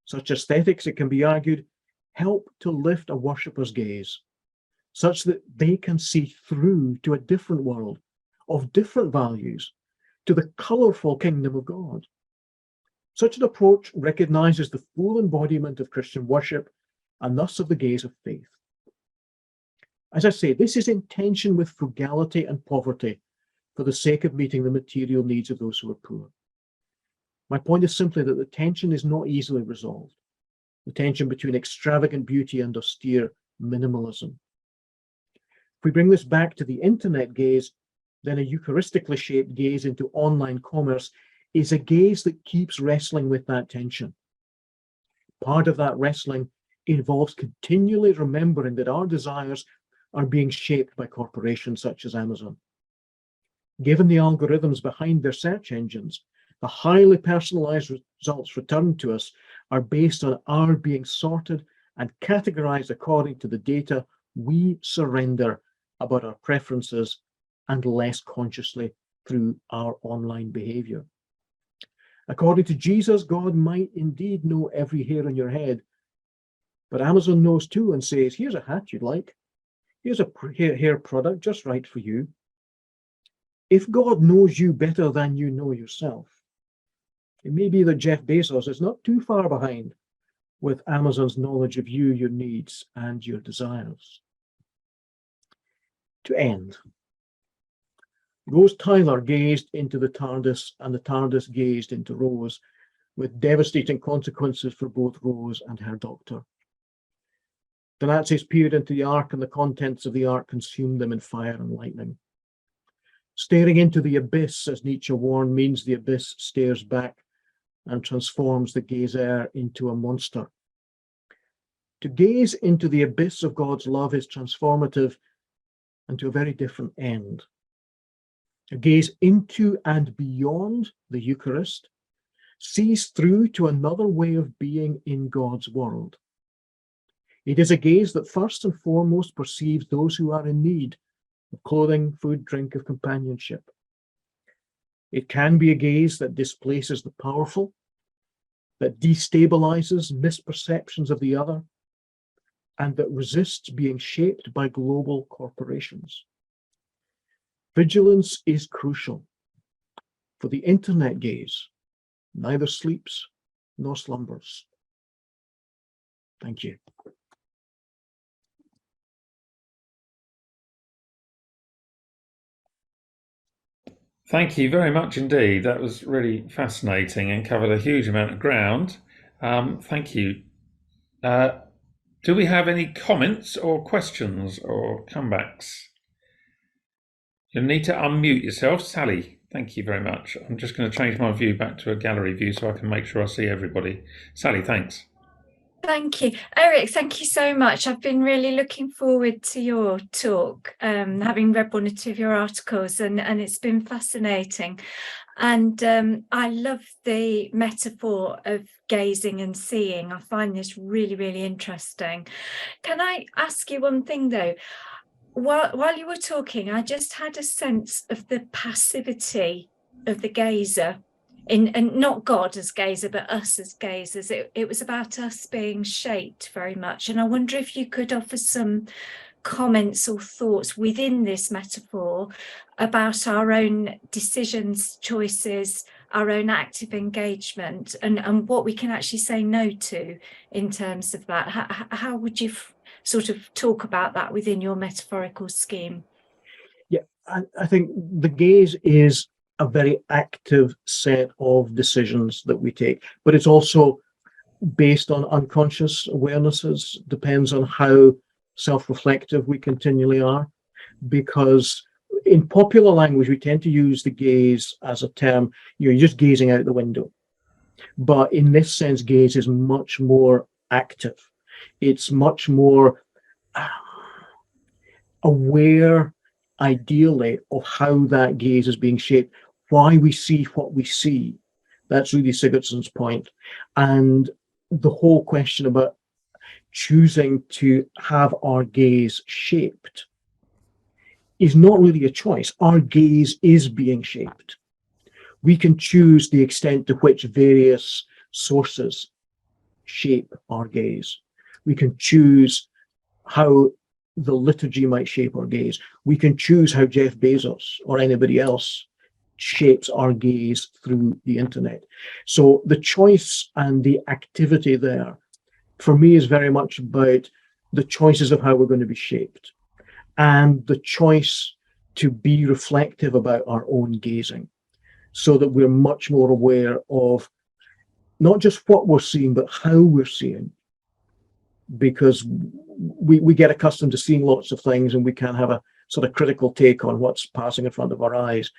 Such aesthetics, it can be argued, help to lift a worshipper's gaze, such that they can see through to a different world of different values, to the colourful kingdom of God. Such an approach recognises the full embodiment of Christian worship and thus of the gaze of faith. As I say, this is in tension with frugality and poverty for the sake of meeting the material needs of those who are poor. My point is simply that the tension is not easily resolved, the tension between extravagant beauty and austere minimalism. If we bring this back to the internet gaze, then a Eucharistically shaped gaze into online commerce is a gaze that keeps wrestling with that tension. Part of that wrestling involves continually remembering that our desires are being shaped by corporations such as Amazon. Given the algorithms behind their search engines, the highly personalized results returned to us are based on our being sorted and categorized according to the data we surrender about our preferences and less consciously through our online behavior. According to Jesus, God might indeed know every hair on your head, but Amazon knows too and says, here's a hat you'd like. Here's a hair product just right for you. If God knows you better than you know yourself, it may be that Jeff Bezos is not too far behind with Amazon's knowledge of you, your needs, and your desires. To end, Rose Tyler gazed into the TARDIS, and the TARDIS gazed into Rose, with devastating consequences for both Rose and her doctor. The Nazis peered into the Ark, and the contents of the Ark consumed them in fire and lightning. Staring into the abyss, as Nietzsche warned, means the abyss stares back and transforms the gazer into a monster. To gaze into the abyss of God's love is transformative and to a very different end. A gaze into and beyond the Eucharist sees through to another way of being in God's world. It is a gaze that first and foremost perceives those who are in need of clothing, food, drink, of companionship. It can be a gaze that displaces the powerful, that destabilizes misperceptions of the other, and that resists being shaped by global corporations. Vigilance is crucial, for the internet gaze neither sleeps nor slumbers. Thank you. Thank you very much indeed. That was really fascinating and covered a huge amount of ground. Thank you. Do we have any comments or questions or comebacks? You'll need to unmute yourself. Sally, thank you very much. I'm just going to change my view back to a gallery view so I can make sure I see everybody. Sally, thanks. Thank you. Eric, thank you so much. I've been really looking forward to your talk, having read one or two of your articles, and it's been fascinating. And I love the metaphor of gazing and seeing. I find this really, really interesting. Can I ask you one thing, though? While you were talking, I just had a sense of the passivity of the gazer. And not God as gazer, but us as gazers. It was about us being shaped very much. And I wonder if you could offer some comments or thoughts within this metaphor about our own decisions, choices, our own active engagement, and what we can actually say no to in terms of that. How would you sort of talk about that within your metaphorical scheme? Yeah, I think the gaze is a very active set of decisions that we take, but it's also based on unconscious awarenesses, depends on how self-reflective we continually are, because in popular language, we tend to use the gaze as a term, you're just gazing out the window. But in this sense, gaze is much more active. It's much more aware, ideally, of how that gaze is being shaped, why we see what we see. That's really Sigurdsson's point. And the whole question about choosing to have our gaze shaped is not really a choice. Our gaze is being shaped. We can choose the extent to which various sources shape our gaze. We can choose how the liturgy might shape our gaze. We can choose how Jeff Bezos or anybody else shapes our gaze through the internet. So the choice and the activity there, for me, is very much about the choices of how we're going to be shaped, and the choice to be reflective about our own gazing, so that we're much more aware of not just what we're seeing, but how we're seeing. Because we get accustomed to seeing lots of things, and we can have a sort of critical take on what's passing in front of our eyes.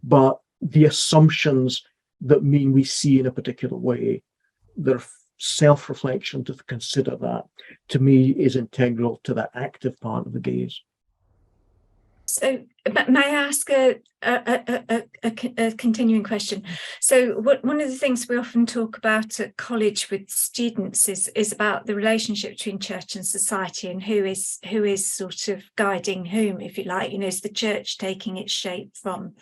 But the assumptions that mean we see in a particular way, their self-reflection to consider that, to me, is integral to that active part of the gaze. So, may I ask a continuing question? So, one of the things we often talk about at college with students is about the relationship between church and society, and who is sort of guiding whom, if you like. You know, is the church taking its shape from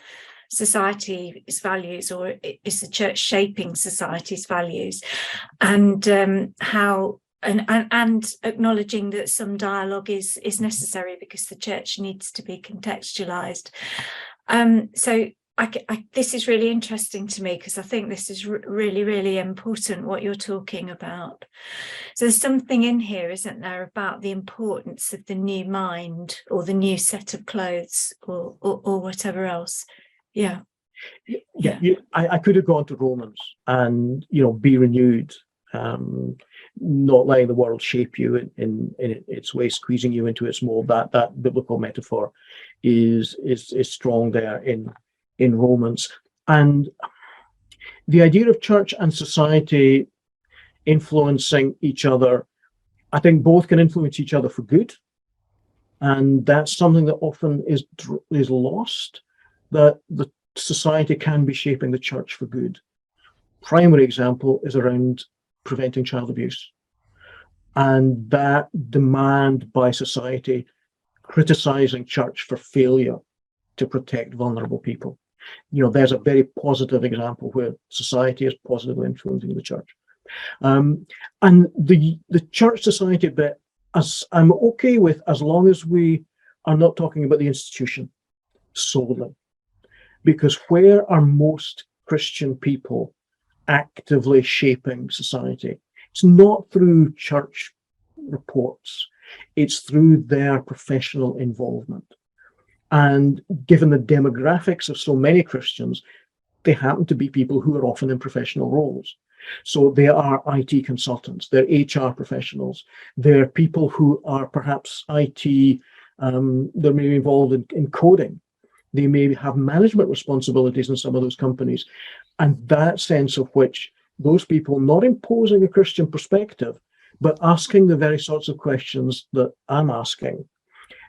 society's values, or is the church shaping society's values? And how. And acknowledging that some dialogue is necessary because the church needs to be contextualized. So this is really interesting to me, because I think this is really, really important, what you're talking about. So there's something in here, isn't there, about the importance of the new mind, or the new set of clothes, or whatever else. Yeah. I could have gone to Romans and, be renewed. Not letting the world shape you in its way, squeezing you into its mold. That biblical metaphor is strong there in Romans. And the idea of church and society influencing each other, I think both can influence each other for good, and that's something that often is lost, that the society can be shaping the church for good. Primary example is around preventing child abuse, and that demand by society criticizing church for failure to protect vulnerable people. There's a very positive example where society is positively influencing the church. And the church society bit, as I'm okay with, as long as we are not talking about the institution solely, because where are most Christian people actively shaping society? It's not through church reports, it's through their professional involvement. And given the demographics of so many Christians, they happen to be people who are often in professional roles. So they are IT consultants, they're HR professionals, they're people who are perhaps IT, they're maybe involved in coding. They may have management responsibilities in some of those companies. And that sense of which those people, not imposing a Christian perspective, but asking the very sorts of questions that I'm asking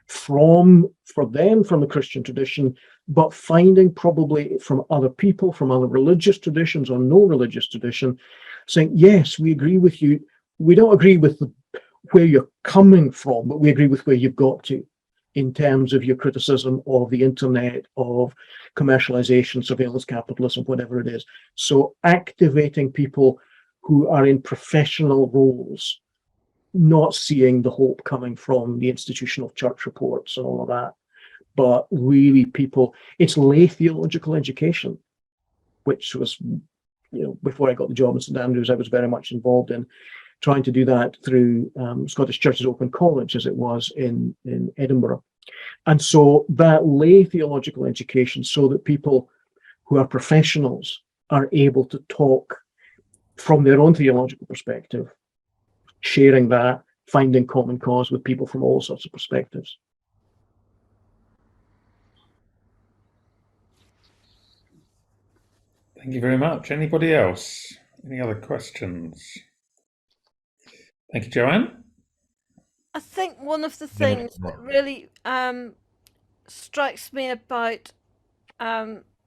for them from the Christian tradition, but finding probably from other people, from other religious traditions or no religious tradition, saying, yes, we agree with you. We don't agree with where you're coming from, but we agree with where you've got to, in terms of your criticism of the internet, of commercialization, surveillance capitalism, whatever it is. So activating people who are in professional roles, not seeing the hope coming from the institutional church reports and all of that, but really people, it's lay theological education, which was, before I got the job in St Andrews, I was very much involved in trying to do that through Scottish Churches Open College, as it was in Edinburgh. And so that lay theological education, so that people who are professionals are able to talk from their own theological perspective, sharing that, finding common cause with people from all sorts of perspectives. Thank you very much. Anybody else? Any other questions? Thank you, Joanne. I think one of the things that really strikes me about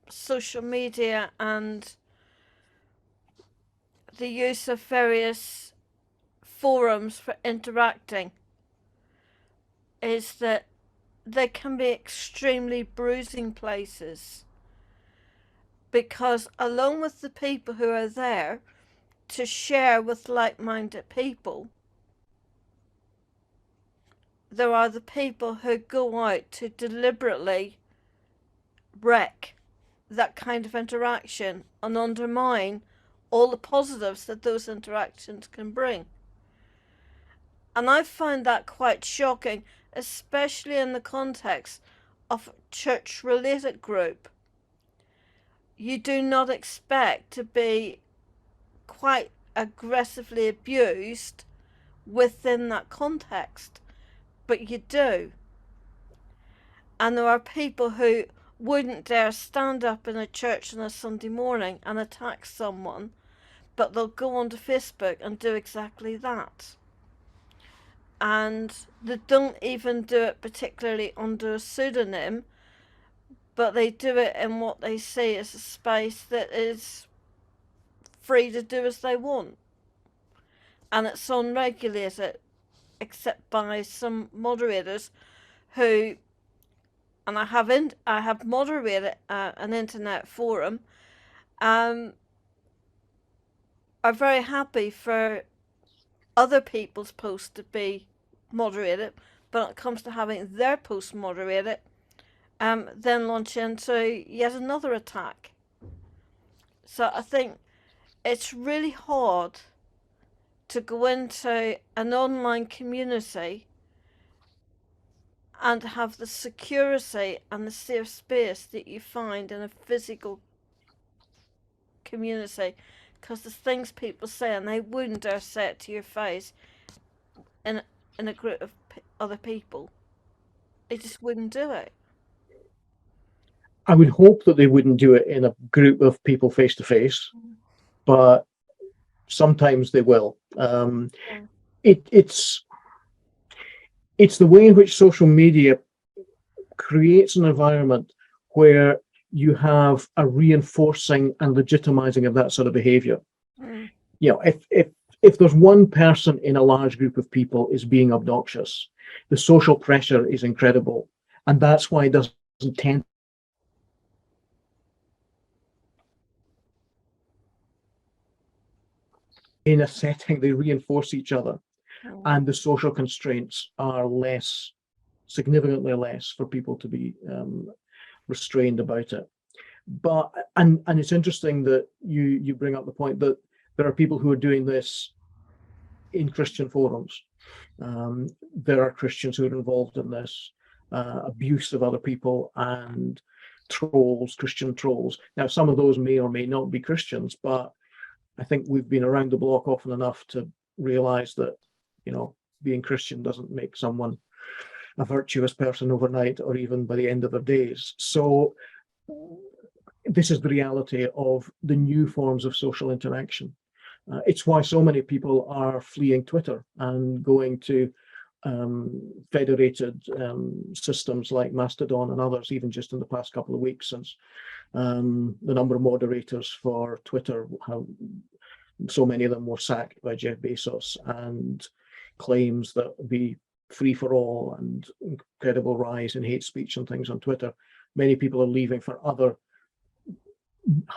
social media and the use of various forums for interacting is that they can be extremely bruising places, because along with the people who are there to share with like-minded people, there are the people who go out to deliberately wreck that kind of interaction and undermine all the positives that those interactions can bring. And I find that quite shocking, especially in the context of a church-related group. You do not expect to be quite aggressively abused within that context, but you do. And there are people who wouldn't dare stand up in a church on a Sunday morning and attack someone, but they'll go onto Facebook and do exactly that. And they don't even do it particularly under a pseudonym, but they do it in what they see as a space that is free to do as they want. And it's unregulated, except by some moderators who, and I have moderated an internet forum, are very happy for other people's posts to be moderated, but when it comes to having their posts moderated, then launch into yet another attack. So I think it's really hard to go into an online community and have the security and the safe space that you find in a physical community, because there's things people say and they wouldn't dare say it to your face in a group of other people. They just wouldn't do it. I would hope that they wouldn't do it in a group of people face to face, but sometimes they will. It's the way in which social media creates an environment where you have a reinforcing and legitimizing of that sort of behavior. If there's one person in a large group of people is being obnoxious, the social pressure is incredible, and that's why it doesn't tend in a setting. They reinforce each other, and the social constraints are significantly less for people to be restrained about it. But and it's interesting that you bring up the point that there are people who are doing this in Christian forums. There are Christians who are involved in this abuse of other people and trolls, Christian trolls. Now, some of those may or may not be Christians, but I think we've been around the block often enough to realize that, being Christian doesn't make someone a virtuous person overnight or even by the end of their days. So this is the reality of the new forms of social interaction. It's why so many people are fleeing Twitter and going to federated systems like Mastodon and others, even just in the past couple of weeks, since the number of moderators for Twitter, so many of them were sacked by Jeff Bezos, and claims that would be free for all and incredible rise in hate speech and things on Twitter. Many people are leaving for other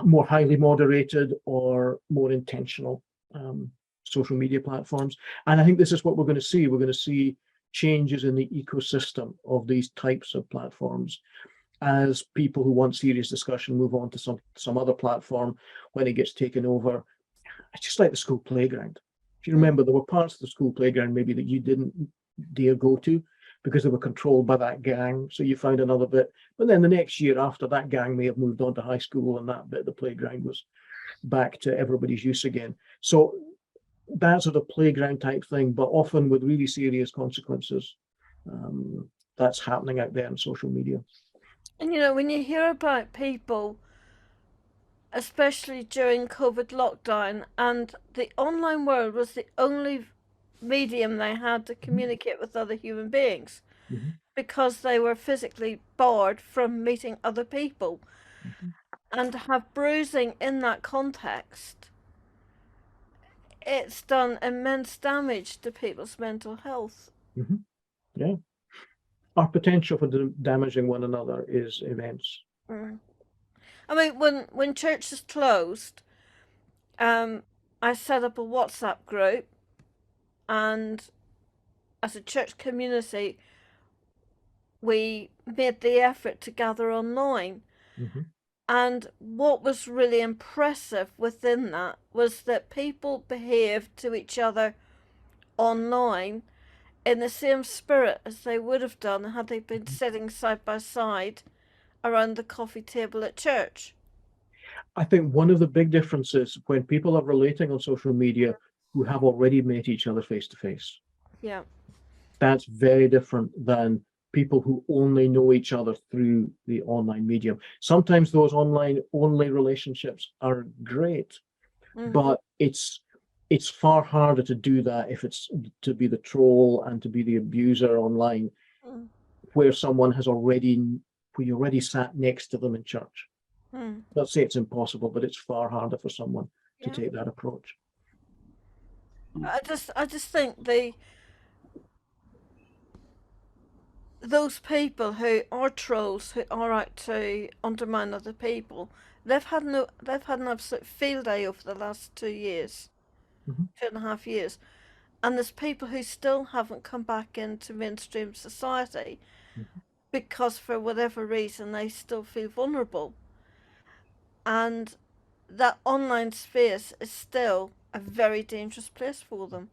more highly moderated or more intentional social media platforms. And I think this is what we're going to see. We're going to see changes in the ecosystem of these types of platforms. as people who want serious discussion move on to some other platform when it gets taken over. It's just like the school playground. If you remember, there were parts of the school playground maybe that you didn't dare go to because they were controlled by that gang. So you found another bit. But then the next year after, that gang may have moved on to high school and that bit of the playground was back to everybody's use again. So that sort of playground type thing, but often with really serious consequences. That's happening out there in social media. And you know, when you hear about people, especially during COVID lockdown, and the online world was the only medium they had to communicate with other human beings because they were physically barred from meeting other people. And to have bruising in that context, it's done immense damage to people's mental health. Yeah. Our potential for damaging one another is immense. I mean, when churches closed, I set up a WhatsApp group, and as a church community, we made the effort to gather online. And what was really impressive within that was that people behaved to each other online in the same spirit as they would have done had they been sitting side by side around the coffee table at church. I think one of the big differences when people are relating on social media who have already met each other face to face. Yeah. That's very different than people who only know each other through the online medium. Sometimes those online only relationships are great, but it's far harder to do that if it's to be the troll and to be the abuser online, where you already sat next to them in church. Not say it's impossible, but it's far harder for someone to take that approach. I just think those people who are trolls, who are out to undermine other people, they've had an absolute field day over the last 2 years, 2.5 years, and there's people who still haven't come back into mainstream society because for whatever reason they still feel vulnerable, and that online space is still a very dangerous place for them.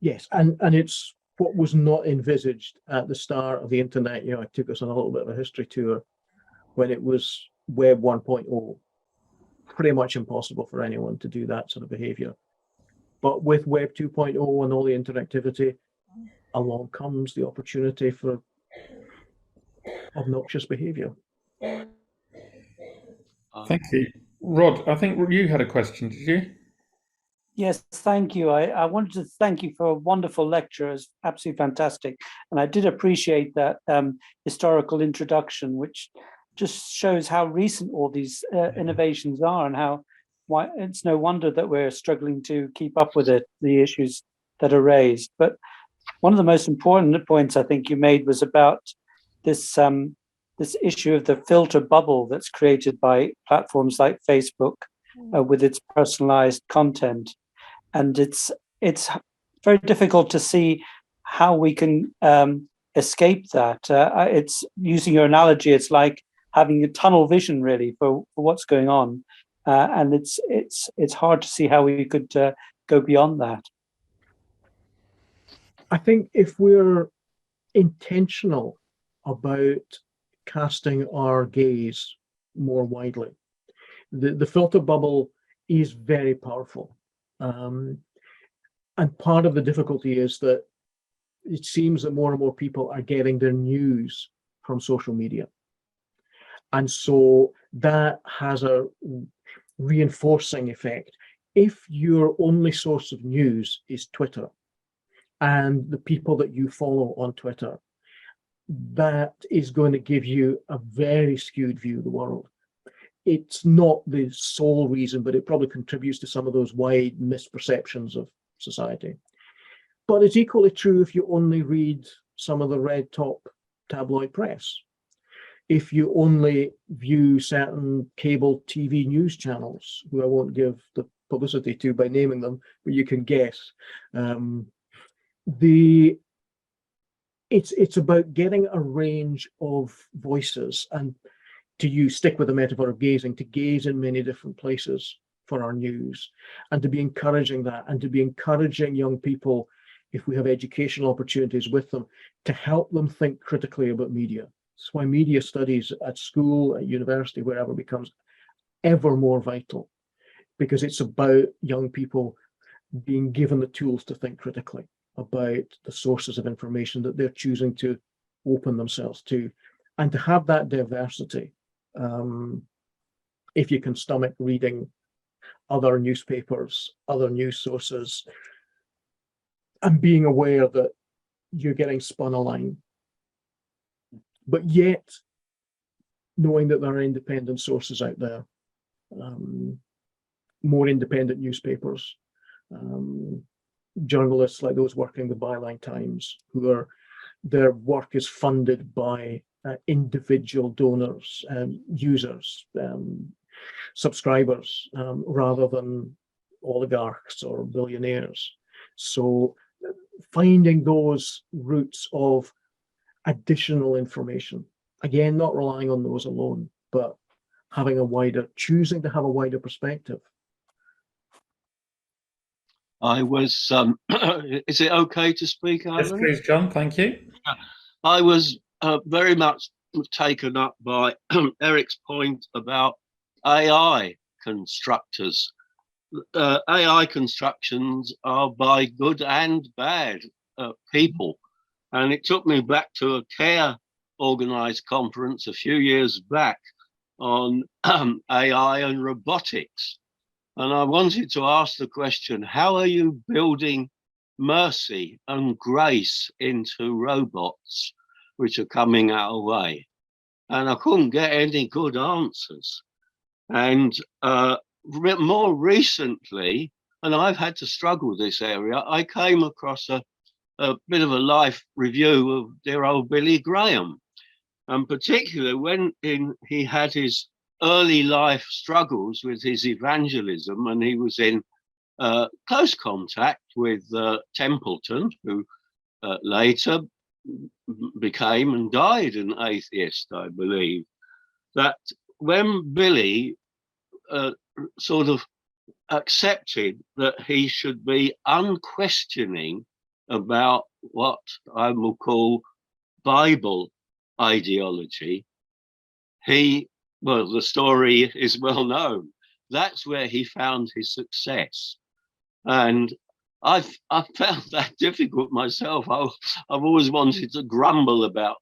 Yes, and it's what was not envisaged at the start of the internet. You know, it took us on a little bit of a history tour when it was Web 1.0. Pretty much impossible for anyone to do that sort of behavior. But with Web 2.0 and all the interactivity, along comes the opportunity for obnoxious behavior. Thank you. Rod, I think you had a question, did you? Yes, thank you. I wanted to thank you for a wonderful lecture. It was absolutely fantastic. And I did appreciate that historical introduction, which just shows how recent all these innovations are and why it's no wonder that we're struggling to keep up with the issues that are raised. But one of the most important points I think you made was about this issue of the filter bubble that's created by platforms like Facebook with its personalized content. And it's very difficult to see how we can escape that. It's, using your analogy, it's like having a tunnel vision really for what's going on, and it's hard to see how we could go beyond that. I think if we're intentional about casting our gaze more widely, the filter bubble is very powerful. And part of the difficulty is that it seems that more and more people are getting their news from social media. And so that has a reinforcing effect. If your only source of news is Twitter and the people that you follow on Twitter, that is going to give you a very skewed view of the world. It's not the sole reason, but it probably contributes to some of those wide misperceptions of society. But it's equally true if you only read some of the red top tabloid press. If you only view certain cable TV news channels, who I won't give the publicity to by naming them, but you can guess, it's about getting a range of voices, and stick with the metaphor of gazing, to gaze in many different places for our news, and to be encouraging that, and to be encouraging young people, if we have educational opportunities with them, to help them think critically about media. That's why media studies at school, at university, wherever, becomes ever more vital, because it's about young people being given the tools to think critically about the sources of information that they're choosing to open themselves to, and to have that diversity. If you can stomach reading other newspapers, other news sources, and being aware that you're getting spun a line, but yet knowing that there are independent sources out there, more independent newspapers, journalists like those working with Byline Times, their work is funded by individual donors, users, subscribers, rather than oligarchs or billionaires. So finding those routes of additional information, again, not relying on those alone, but choosing to have a wider perspective. I was, is it okay to speak, Alan? Yes, please, John, thank you. I was very much taken up by Eric's point about AI constructors. AI constructions are by good and bad people. And it took me back to a CARE organized conference a few years back on AI and robotics. And I wanted to ask the question, how are you building mercy and grace into robots which are coming our way? And I couldn't get any good answers. And more recently, and I've had to struggle with this area, I came across a bit of a life review of dear old Billy Graham, and particularly when he had his early life struggles with his evangelism, and he was in close contact with Templeton, who later became and died an atheist, I believe. That when Billy sort of accepted that he should be unquestioning about what I will call Bible ideology, well, the story is well known. That's where he found his success. And I've found that difficult myself. I've always wanted to grumble about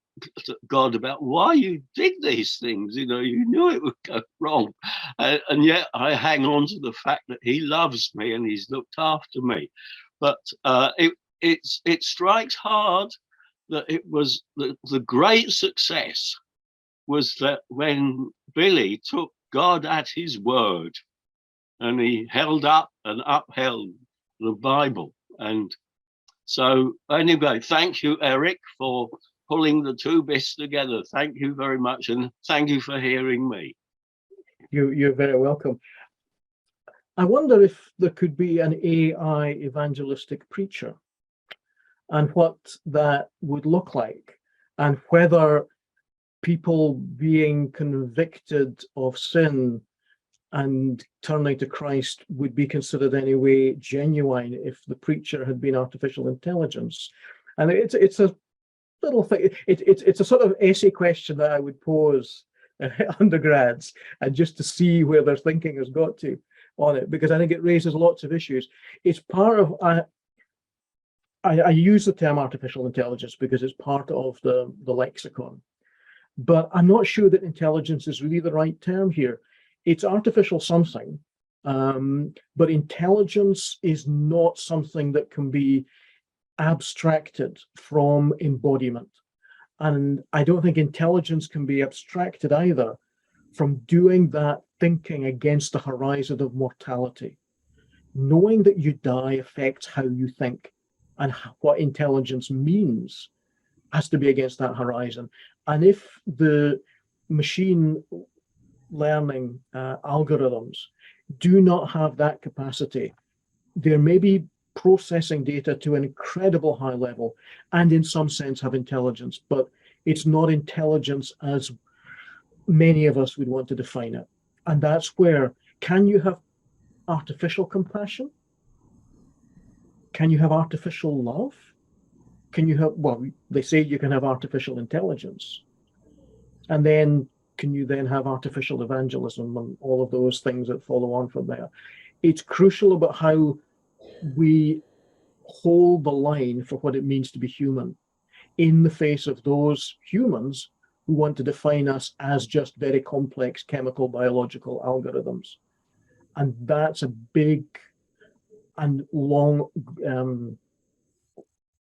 God, about why you did these things. You know, you knew it would go wrong. And yet I hang on to the fact that he loves me and he's looked after me. But it strikes hard that it was the great success was that when Billy took God at his word and he held up and upheld the Bible. And so anyway, thank you, Eric, for pulling the two bits together. Thank you very much, and thank you for hearing me. You're very welcome. I wonder if there could be an AI evangelistic preacher, and what that would look like, and whether people being convicted of sin and turning to Christ would be considered anyway genuine if the preacher had been artificial intelligence. And it's a little thing. It's a sort of essay question that I would pose undergrads, and just to see where their thinking has got to on it, because I think it raises lots of issues. It's part of I use the term artificial intelligence because it's part of the lexicon, but I'm not sure that intelligence is really the right term here. It's artificial something, but intelligence is not something that can be abstracted from embodiment. And I don't think intelligence can be abstracted either from doing that thinking against the horizon of mortality. Knowing that you die affects how you think, and what intelligence means has to be against that horizon. And if the machine learning algorithms do not have that capacity, there may be processing data to an incredible high level and in some sense have intelligence, but it's not intelligence as many of us would want to define it. And that's where, can you have artificial compassion? Can you have artificial love? Can you have, well, they say you can have artificial intelligence. And then can you then have artificial evangelism and all of those things that follow on from there? It's crucial about how we hold the line for what it means to be human in the face of those humans who want to define us as just very complex chemical biological algorithms. And that's a big and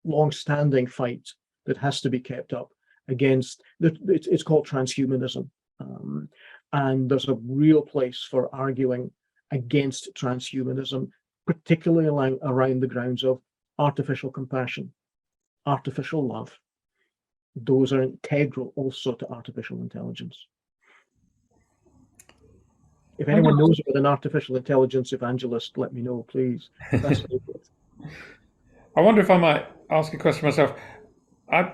long-standing fight that has to be kept up against, it's called transhumanism. And there's a real place for arguing against transhumanism, particularly around the grounds of artificial compassion, artificial love. Those are integral also to artificial intelligence. If anyone knows about an artificial intelligence evangelist, let me know, please. That's I wonder if I might ask a question myself. I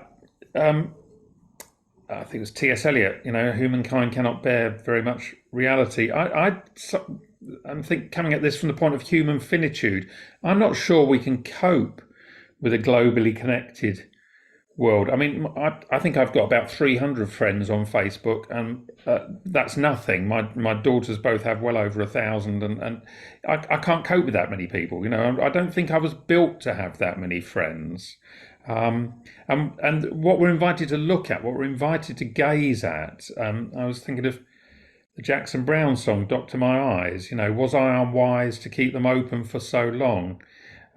think it was T.S. Eliot, humankind cannot bear very much reality. I'm coming at this from the point of human finitude. I'm not sure we can cope with a globally connected world. I mean, I think I've got about 300 friends on Facebook, and that's nothing. My daughters both have well over 1,000, and I can't cope with that many people. I don't think I was built to have that many friends. And what we're invited to look at, what we're invited to gaze at, I was thinking of the Jackson Browne song, "Doctor My Eyes." Was I unwise to keep them open for so long?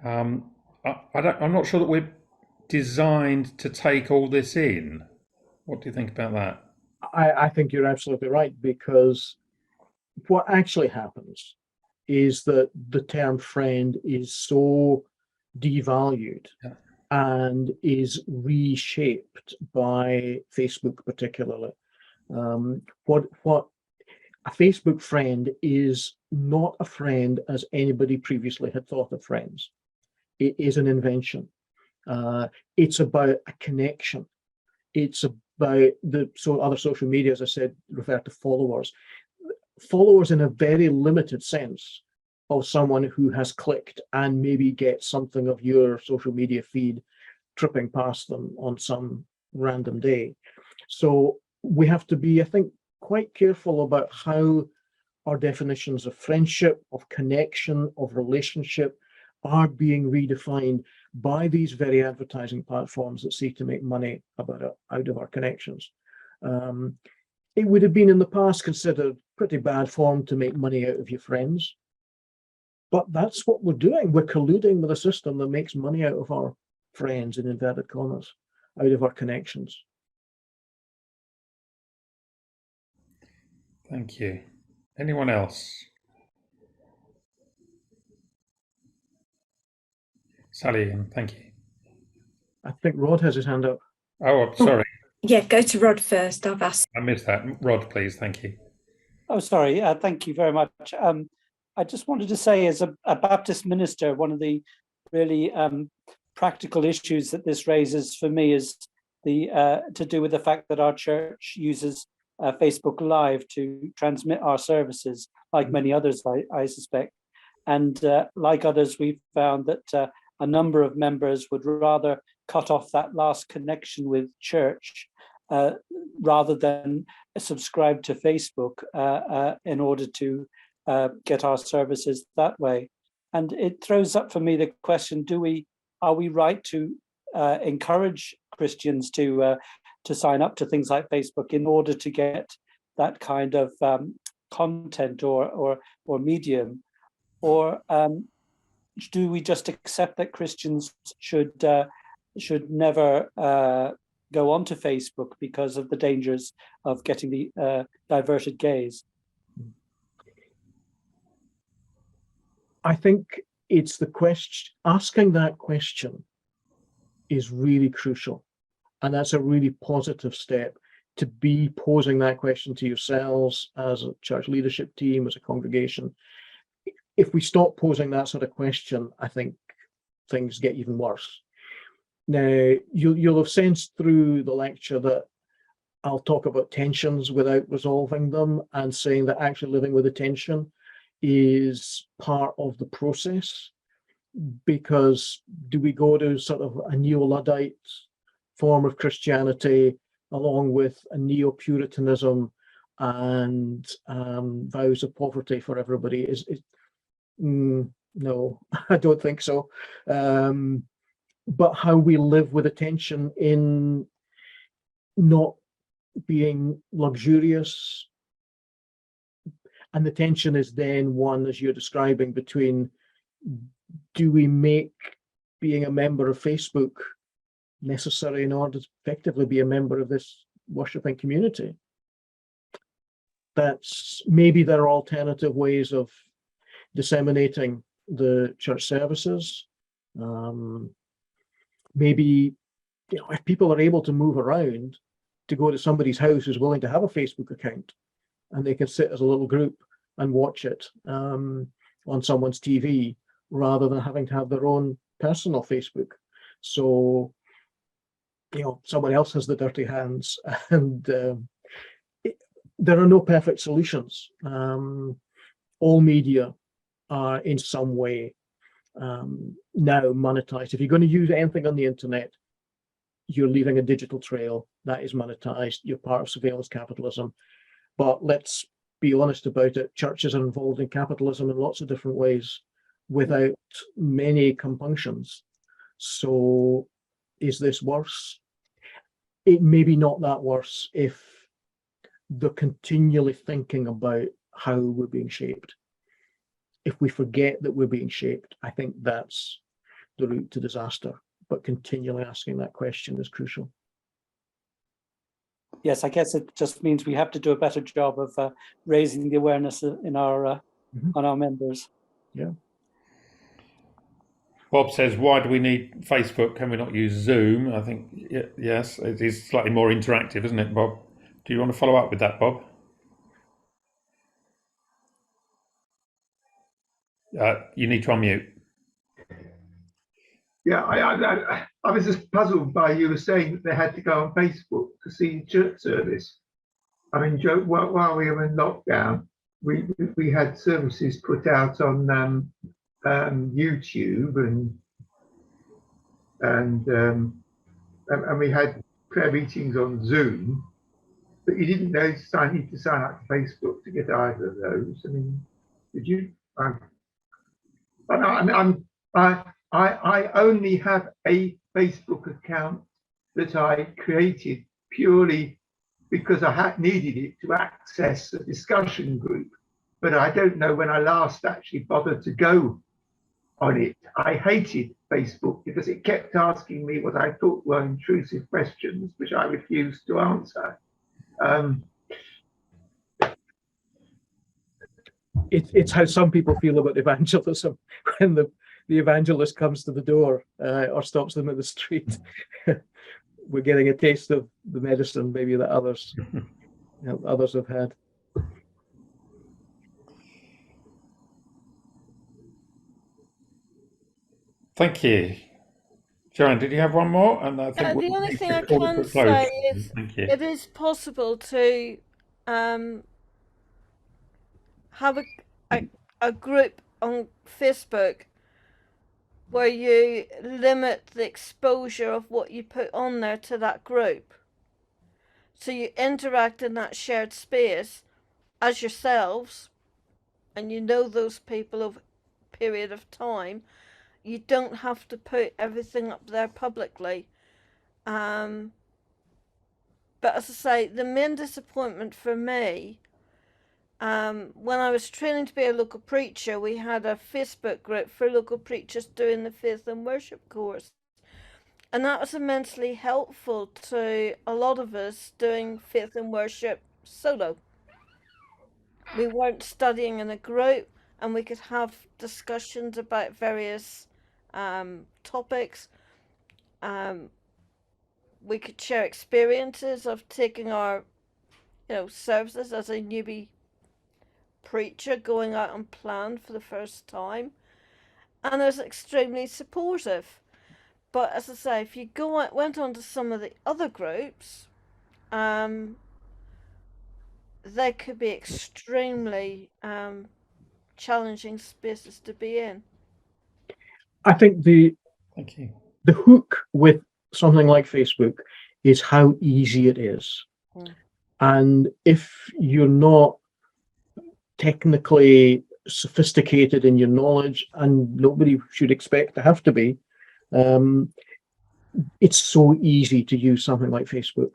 I'm not sure that we're designed to take all this in. What do you think about that? I think you're absolutely right, because what actually happens is that the term friend is so devalued. Yeah. And is reshaped by Facebook particularly. What a Facebook friend is not a friend as anybody previously had thought of friends. It is an invention. It's about a connection. It's about other social media, as I said, refer to followers. Followers in a very limited sense of someone who has clicked and maybe gets something of your social media feed tripping past them on some random day. So we have to be, I think, quite careful about how our definitions of friendship, of connection, of relationship are being redefined by these very advertising platforms that seek to make money out of our connections. It would have been in the past considered pretty bad form to make money out of your friends. But that's what we're doing. We're colluding with a system that makes money out of our friends, in inverted commas, out of our connections. Thank you. Anyone else? Sally, thank you. I think Rod has his hand up. Oh, I'm sorry. Yeah, go to Rod first. I've asked. I missed that. Rod, please. Thank you. Oh, sorry. Thank you very much. I just wanted to say, as a Baptist minister, one of the really practical issues that this raises for me is to do with the fact that our church uses Facebook Live to transmit our services, like many others, I suspect. And like others, we've found that a number of members would rather cut off that last connection with church rather than subscribe to Facebook in order to get our services that way. And it throws up for me the question, are we right to encourage Christians to sign up to things like Facebook in order to get that kind of content or medium? Or do we just accept that Christians should never go onto Facebook because of the dangers of getting the diverted gaze? I think it's the question, asking that question is really crucial. And that's a really positive step, to be posing that question to yourselves as a church leadership team, as a congregation. If we stop posing that sort of question, I think things get even worse. Now, you'll have sensed through the lecture that I'll talk about tensions without resolving them, and saying that actually living with a tension is part of the process. Because do we go to sort of a neo-Luddite form of Christianity along with a neo-Puritanism and vows of poverty for everybody? No, I don't think so. But how we live with attention in not being luxurious, and the tension is then one, as you're describing, between, do we make being a member of Facebook necessary in order to effectively be a member of this worshipping community? That's maybe there are alternative ways of disseminating the church services. Maybe, if people are able to move around, to go to somebody's house who's willing to have a Facebook account, and they can sit as a little group and watch it on someone's TV, rather than having to have their own personal Facebook. So, someone else has the dirty hands, and there are no perfect solutions. All media are in some way now monetized. If you're going to use anything on the internet, you're leaving a digital trail that is monetized. You're part of surveillance capitalism. But let's be honest about it. Churches are involved in capitalism in lots of different ways without many compunctions. So is this worse? It may be not that worse if they're continually thinking about how we're being shaped. If we forget that we're being shaped, I think that's the route to disaster. But continually asking that question is crucial. Yes, I guess it just means we have to do a better job of raising the awareness in our on our members. Yeah. Bob says, why do we need Facebook? Can we not use Zoom? I think, yes, it is slightly more interactive, isn't it, Bob? Do you want to follow up with that, Bob? You need to unmute. Yeah, I was just puzzled by you were saying that they had to go on Facebook to see church service. I mean, Joe, while we were in lockdown, we had services put out on YouTube, and we had prayer meetings on Zoom, but you didn't need to sign up to Facebook to get either of those. I mean, did you? I only have a Facebook account that I created purely because I needed it to access a discussion group, but I don't know when I last actually bothered to go on it. I hated Facebook because it kept asking me what I thought were intrusive questions, which I refused to answer. It's how some people feel about evangelism when the evangelist comes to the door or stops them in the street. We're getting a taste of the medicine maybe that others have had. Thank you. Joanne, did you have one more? And I think the only thing I can say is it is possible to have a group on Facebook where you limit the exposure of what you put on there to that group. So you interact in that shared space as yourselves, and you know those people over a period of time. You don't have to put everything up there publicly. But as I say, the main disappointment for me, when I was training to be a local preacher, we had a Facebook group for local preachers doing the faith and worship course. And that was immensely helpful to a lot of us doing faith and worship solo. We weren't studying in a group, and we could have discussions about various topics. We could share experiences of taking our services as a newbie preacher, going out and plan for the first time. and is extremely supportive. But as I say, if you went on to some of the other groups, they could be extremely challenging spaces to be in. I think Thank you. the hook with something like Facebook is how easy it is. And if you're not technically sophisticated in your knowledge, and nobody should expect to have to be, it's so easy to use something like Facebook.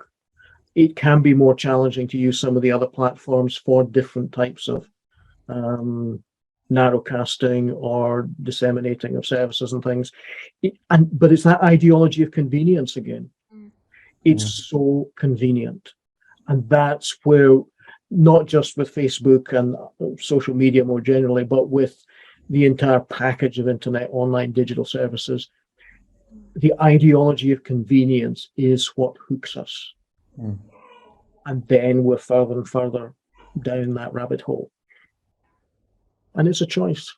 It can be more challenging to use some of the other platforms for different types of narrowcasting or disseminating of services and things. But it's that ideology of convenience again. It's so convenient. And that's where, not just with Facebook and social media more generally, but with the entire package of internet, online digital services, the ideology of convenience is what hooks us. And then we're further and further down that rabbit hole. And it's a choice.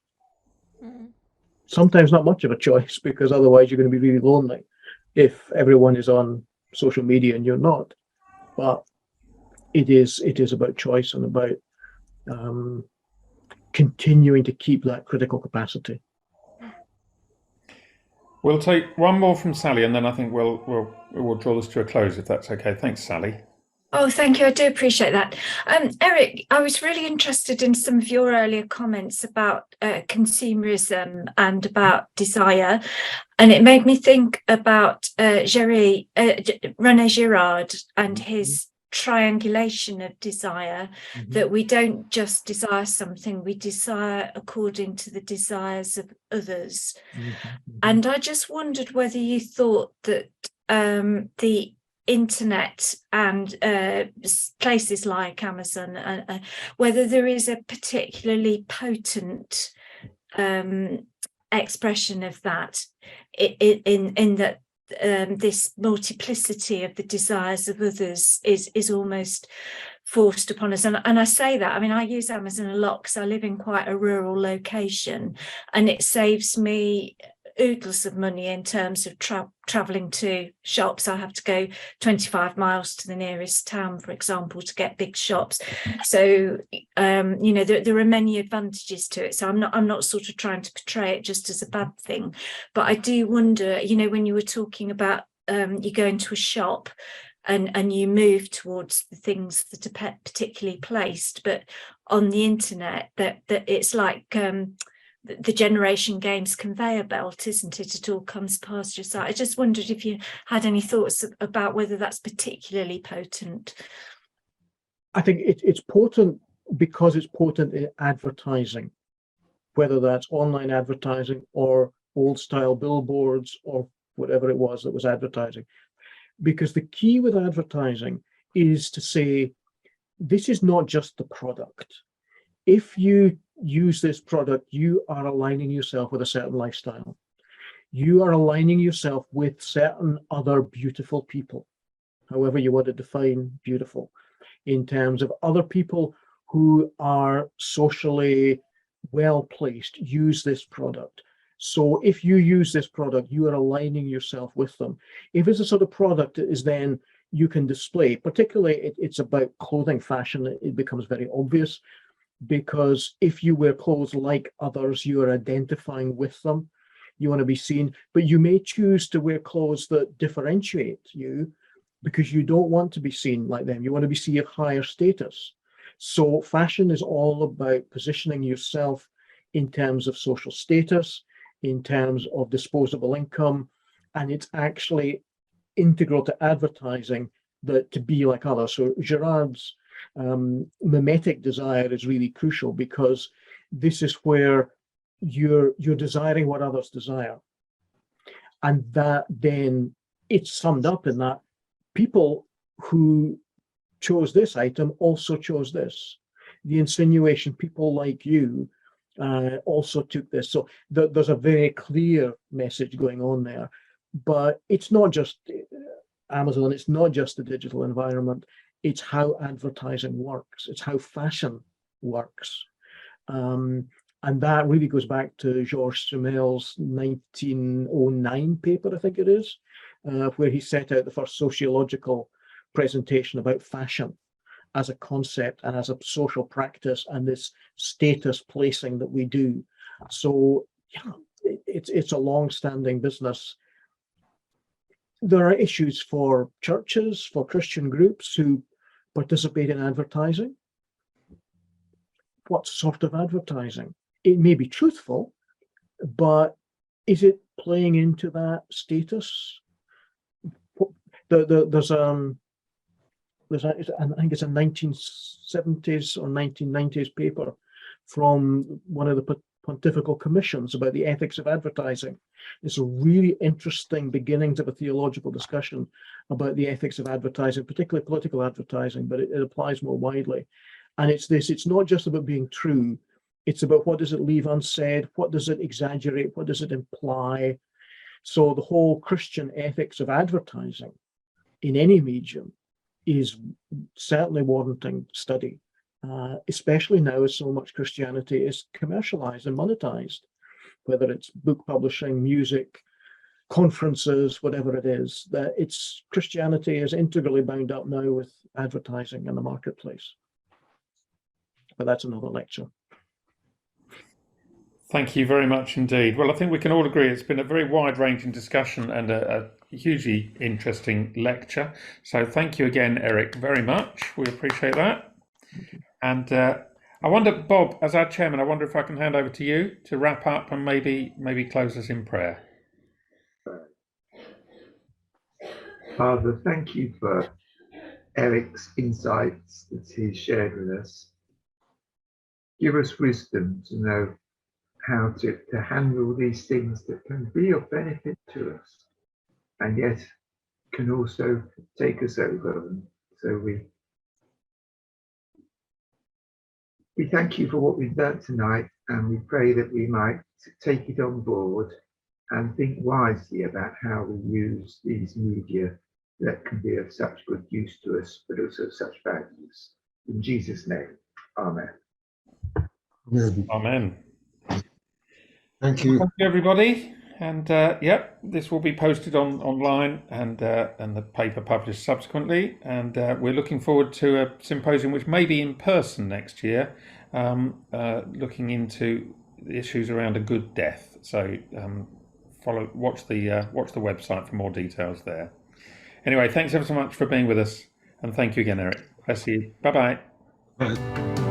Sometimes not much of a choice, because otherwise you're going to be really lonely if everyone is on social media and you're not. But it is about choice and about continuing to keep that critical capacity. We'll take one more from Sally, and then I think we'll draw this to a close, if that's okay. Thanks, Sally. Oh, thank you. I do appreciate that. Eric, I was really interested in some of your earlier comments about consumerism and about desire. And it made me think about René Girard and his triangulation of desire, that we don't just desire something, we desire according to the desires of others. And I just wondered whether you thought that the internet and places like Amazon, whether there is a particularly potent expression of that in that this multiplicity of the desires of others is almost forced upon us. And I say that, I mean, I use Amazon a lot because I live in quite a rural location, and it saves me oodles of money in terms of traveling to shops. I have to go 25 miles to the nearest town, for example, to get big shops. So there are many advantages to it. So I'm not sort of trying to portray it just as a bad thing, but I do wonder, when you were talking about you go into a shop and you move towards the things that are particularly placed, but on the internet that it's like the generation games conveyor belt, isn't it? It all comes past your sight. I just wondered if you had any thoughts about whether that's particularly potent. I think it's potent because it's potent in advertising, whether that's online advertising or old style billboards or whatever it was that was advertising. Because the key with advertising is to say, this is not just the product. If you use this product, you are aligning yourself with a certain lifestyle. You are aligning yourself with certain other beautiful people, however you want to define beautiful, in terms of other people who are socially well placed, use this product. So if you use this product, you are aligning yourself with them. If it's a sort of product that is then you can display, particularly it's about clothing fashion, it becomes very obvious. Because if you wear clothes like others, you are identifying with them. You want to be seen, but you may choose to wear clothes that differentiate you because you don't want to be seen like them. You want to be seen of higher status. So fashion is all about positioning yourself in terms of social status, in terms of disposable income, and it's actually integral to advertising that to be like others. So Girard's mimetic desire is really crucial, because this is where you're desiring what others desire, and that then it's summed up in that people who chose this item also chose this. The insinuation people like you also took this. So there's a very clear message going on there. But it's not just Amazon, it's not just the digital environment. It's how advertising works. It's how fashion works. And that really goes back to Georges Simel's 1909 paper, I think it is, where he set out the first sociological presentation about fashion as a concept and as a social practice and this status placing that we do. So yeah, it's a long-standing business. There are issues for churches, for Christian groups who participate in advertising. What sort of advertising? It may be truthful, but is it playing into that status? There's I think it's a 1970s or 1990s paper from one of the pontifical commissions about the ethics of advertising. It's a really interesting beginnings of a theological discussion about the ethics of advertising, particularly political advertising, but it applies more widely. And it's not just about being true, it's about what does it leave unsaid, what does it exaggerate, what does it imply. So the whole Christian ethics of advertising in any medium is certainly warranting study, especially now as so much Christianity is commercialized and monetized, whether it's book publishing, music, conferences, whatever it is, that it's Christianity is integrally bound up now with advertising in the marketplace. But that's another lecture. Thank you very much indeed. Well, I think we can all agree it's been a very wide-ranging discussion and a hugely interesting lecture. So thank you again, Eric, very much. We appreciate that. And I wonder, Bob, as our chairman, I wonder if I can hand over to you to wrap up and maybe close us in prayer. Father, thank you for Eric's insights that he shared with us. Give us wisdom to know how to handle these things that can be of benefit to us and yet can also take us over. And so we thank you for what we've learned tonight, and we pray that we might take it on board and think wisely about how we use these media that can be of such good use to us, but also such bad use. In Jesus' name, amen. Amen. Thank you. Thank you, everybody. And yep, this will be posted online and the paper published subsequently. And we're looking forward to a symposium which may be in person next year, looking into the issues around a good death. So watch the website for more details there. Anyway, thanks ever so much for being with us, and thank you again, Eric. Bless you. Bye-bye. Bye.